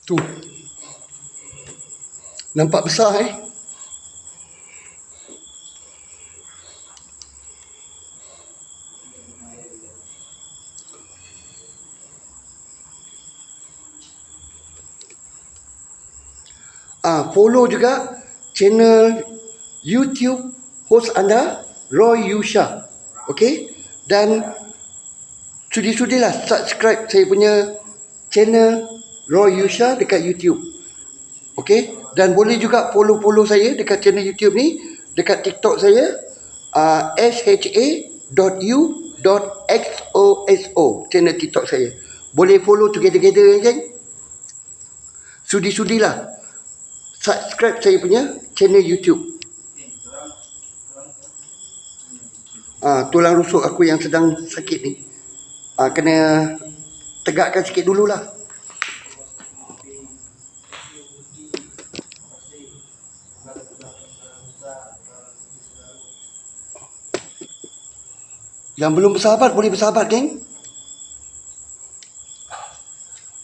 Speaker 1: Tu. Nampak besar, Follow juga channel YouTube host anda, Roy Yusha. Okey? Dan sudi-sudilah subscribe saya punya channel Roy Yusha dekat YouTube. Okey? Dan boleh juga follow saya dekat channel YouTube ni, dekat TikTok saya, sha.u.xoso, channel TikTok saya. Boleh follow together, geng. Sudi-sudilah subscribe saya punya channel YouTube. Tulang rusuk aku yang sedang sakit ni, kena tegakkan sikit dululah. Yang belum bersahabat boleh bersahabat, geng.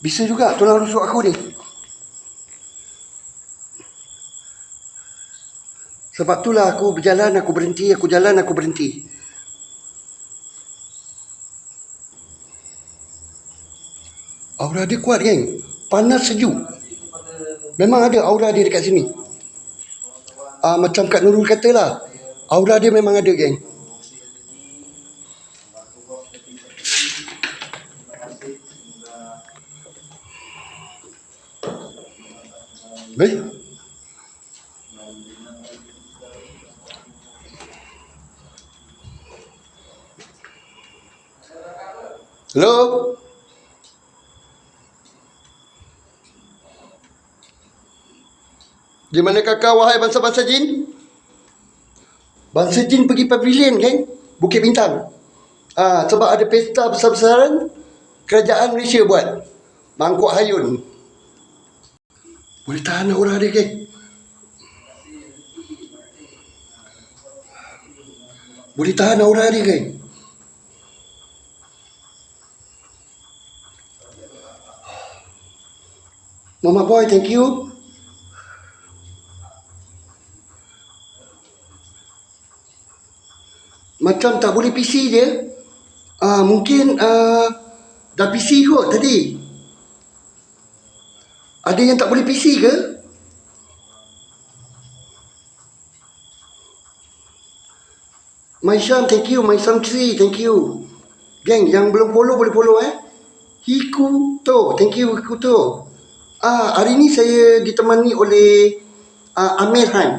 Speaker 1: Bisa juga tulang rusuk aku ni. Sebab itulah aku berjalan, aku berhenti, aku jalan, aku berhenti. Aura dia kuat, geng. Panas sejuk. Memang ada aura dia dekat sini. Macam Kak Nurul kata lah, aura dia memang ada, geng. Hello? Di mana kakak, wahai bangsa-bangsa jin? Bangsa jin pergi pavilion, geng. Bukit Bintang. Sebab ada pesta besar-besaran kerajaan Malaysia buat. Mangkuk Hayun. Boleh tahan aura dia, geng. Boleh tahan aura dia, geng. Mama boy, thank you. Macam tak boleh PC je. Mungkin dah PC kot tadi. Ada yang tak boleh PC ke? Maisham, thank you. Maisham 3, thank you. Geng, yang belum follow boleh follow Hikuto, thank you Hikuto. Hari ni saya ditemani oleh Amir Han.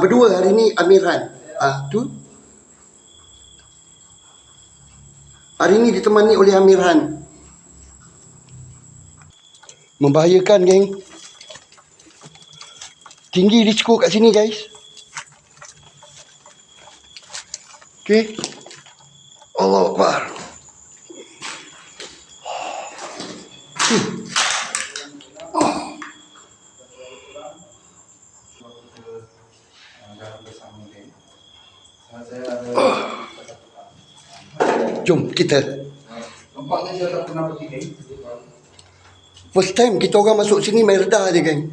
Speaker 1: Berdua hari ni Amir Han. Tu. Hari ni ditemani oleh Amir Han. Membahayakan, geng. Tinggi risiko kat sini, guys. Okay. Allah Akbar. Jom kita.
Speaker 4: Nampaknya dia tak pernah pergi geng.
Speaker 1: First time kita orang masuk sini main redah je, geng.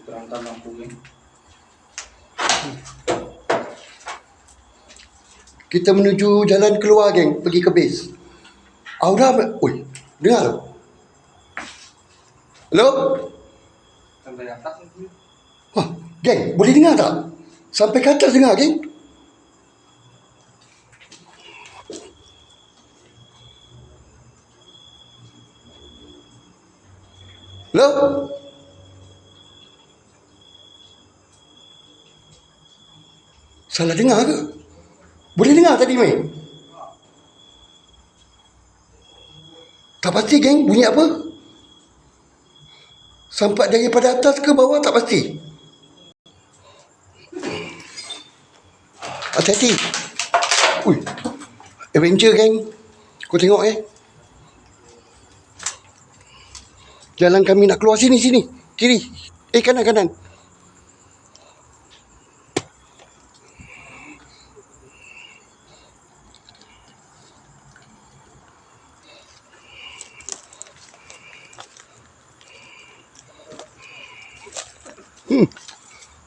Speaker 4: Terangkan lampu geng.
Speaker 1: Kita menuju jalan keluar, geng. Pergi ke base. Aura, oi, dengar tu. Hello?
Speaker 4: Sampai atas ni.
Speaker 1: Geng, boleh dengar tak? Sampai ke atas dengar, geng. Hello? Salah dengar ke? Boleh dengar tadi, Mei? Tak pasti, geng. Bunyi apa? Sampai daripada atas ke bawah tak pasti. Hati-hati. Ui. Adventure, geng. Kau tengok, Jalan kami nak keluar sini. Kiri. Kanan.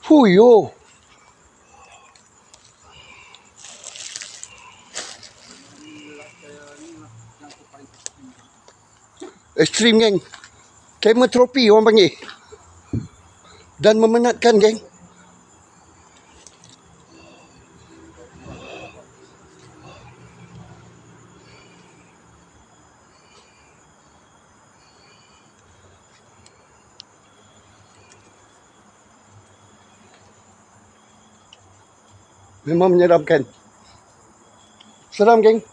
Speaker 1: Huyo. Extreme, geng. Chemotherapy orang panggil. Dan memenatkan, geng. Memang menyeramkan. Seram, geng.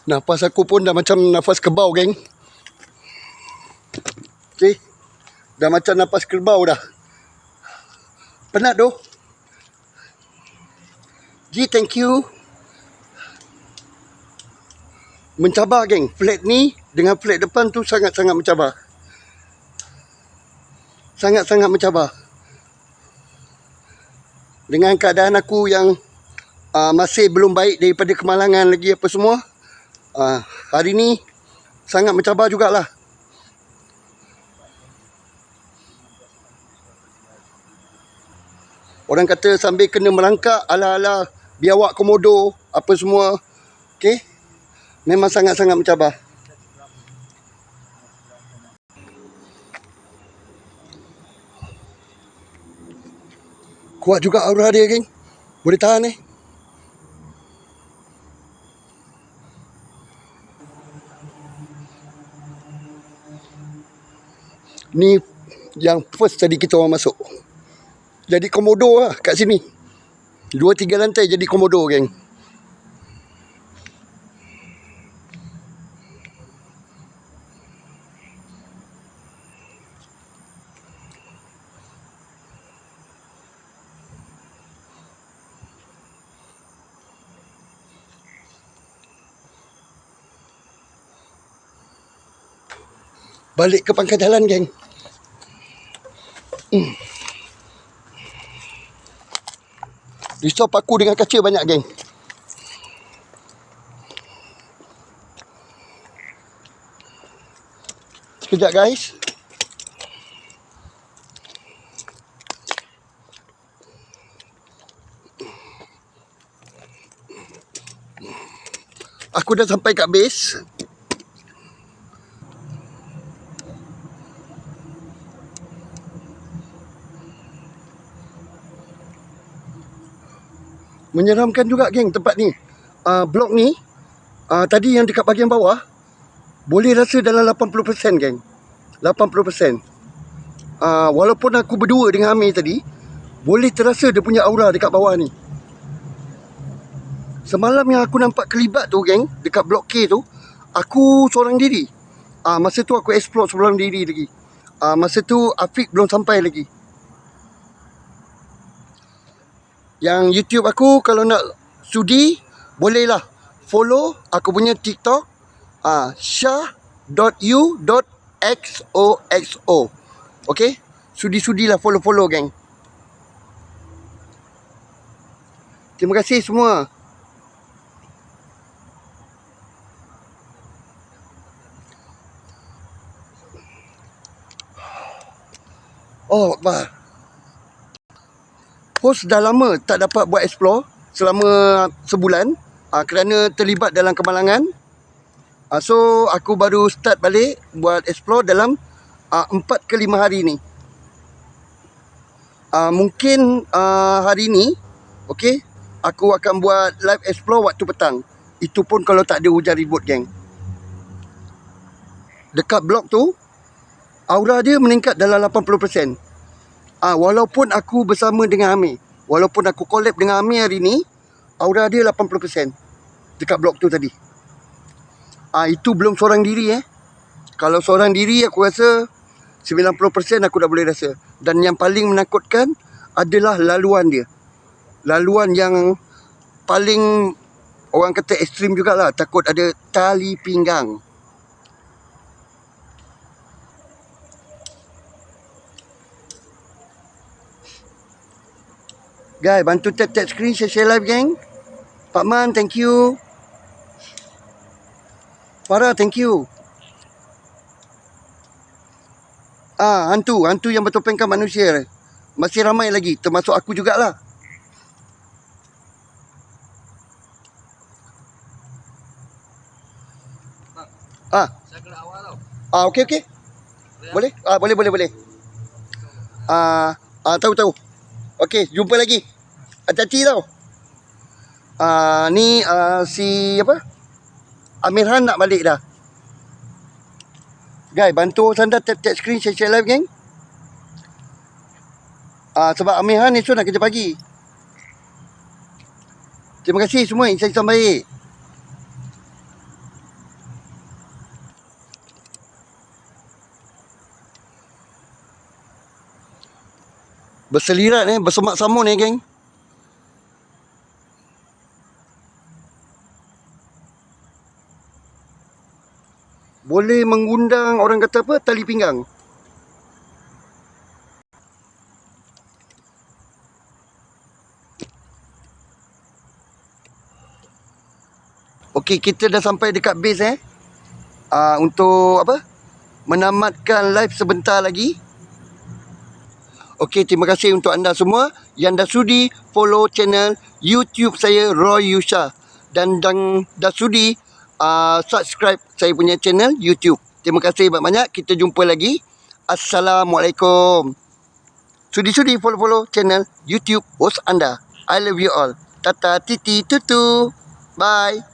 Speaker 1: Nafas aku pun dah macam nafas kerbau, geng. Okay. Dah macam nafas kerbau dah. Penat doh. Ji, thank you. Mencabar, geng. Flat ni dengan flat depan tu sangat-sangat mencabar. Sangat-sangat mencabar. Dengan keadaan aku yang masih belum baik daripada kemalangan lagi apa semua. Hari ni sangat mencabar jugalah. Orang kata sambil kena merangkak ala-ala biawak komodo apa semua. Okay. Memang sangat-sangat mencabar. Kuat juga aura dia, geng. Boleh tahan, Ni yang first tadi kita orang masuk. Jadi komodo lah kat sini. 2-3 lantai jadi komodo, geng. balik ke pangkal jalan, geng. Risau paku dengan kaca banyak, geng. Sekejap, guys. Aku dah sampai kat base. Menyeramkan juga, geng, tempat ni. Blok ni, tadi yang dekat bahagian bawah, boleh rasa dalam 80%, geng. 80%. Walaupun aku berdua dengan Amir tadi, boleh terasa dia punya aura dekat bawah ni. Semalam yang aku nampak kelibat tu, geng, dekat blok K tu, aku seorang diri. Masa tu aku explore seorang diri lagi. Masa tu Afiq belum sampai lagi. Yang YouTube aku, kalau nak sudi, bolehlah follow aku punya TikTok, syah.u.xoxo. Okay? Sudi-sudilah follow-follow, geng. Terima kasih semua. Oh, Akbar. Host dah lama tak dapat buat explore selama sebulan kerana terlibat dalam kemalangan. So, aku baru start balik buat explore dalam 4 ke 5 hari ni. Mungkin hari ni, okay, aku akan buat live explore waktu petang. Itu pun kalau tak ada hujan ribut, geng. Dekat blok tu, aura dia meningkat dalam 80%. Walaupun aku bersama dengan Amir, walaupun aku collab dengan Amir hari ni, aura dia 80% dekat blok tu tadi. Itu belum seorang diri. Kalau seorang diri, aku rasa 90% aku dah boleh rasa. Dan yang paling menakutkan adalah laluan dia. Laluan yang paling orang kata ekstrim jugalah. Takut ada tali pinggang. Guys, bantu tap-tap screen, share live, geng. Pak Man, thank you. Farah, thank you. Hantu yang bertopengkan manusia. Masih ramai lagi, termasuk aku jugalah.
Speaker 3: Saya kena awal tau.
Speaker 1: Okey. Boleh? Boleh. Tahu. Okey, jumpa lagi. Hati-hati tau. Ni si apa? Amirhan nak balik dah. Guys, bantu Sanda tap screen, share live, geng. Sebab Amirhan esok nak kerja pagi. Terima kasih semua, insan-insan baik. Berselirat bersemak samun geng. Boleh mengundang orang kata apa? Tali pinggang. Okey, kita dah sampai dekat base untuk apa? Menamatkan live sebentar lagi. Okey, terima kasih untuk anda semua yang dah sudi follow channel YouTube saya, Roy Yusha. Dan dah sudi subscribe saya punya channel YouTube. Terima kasih banyak-banyak. Kita jumpa lagi. Assalamualaikum. Sudi-sudi follow channel YouTube host anda. I love you all. Tata titi tutu. Bye.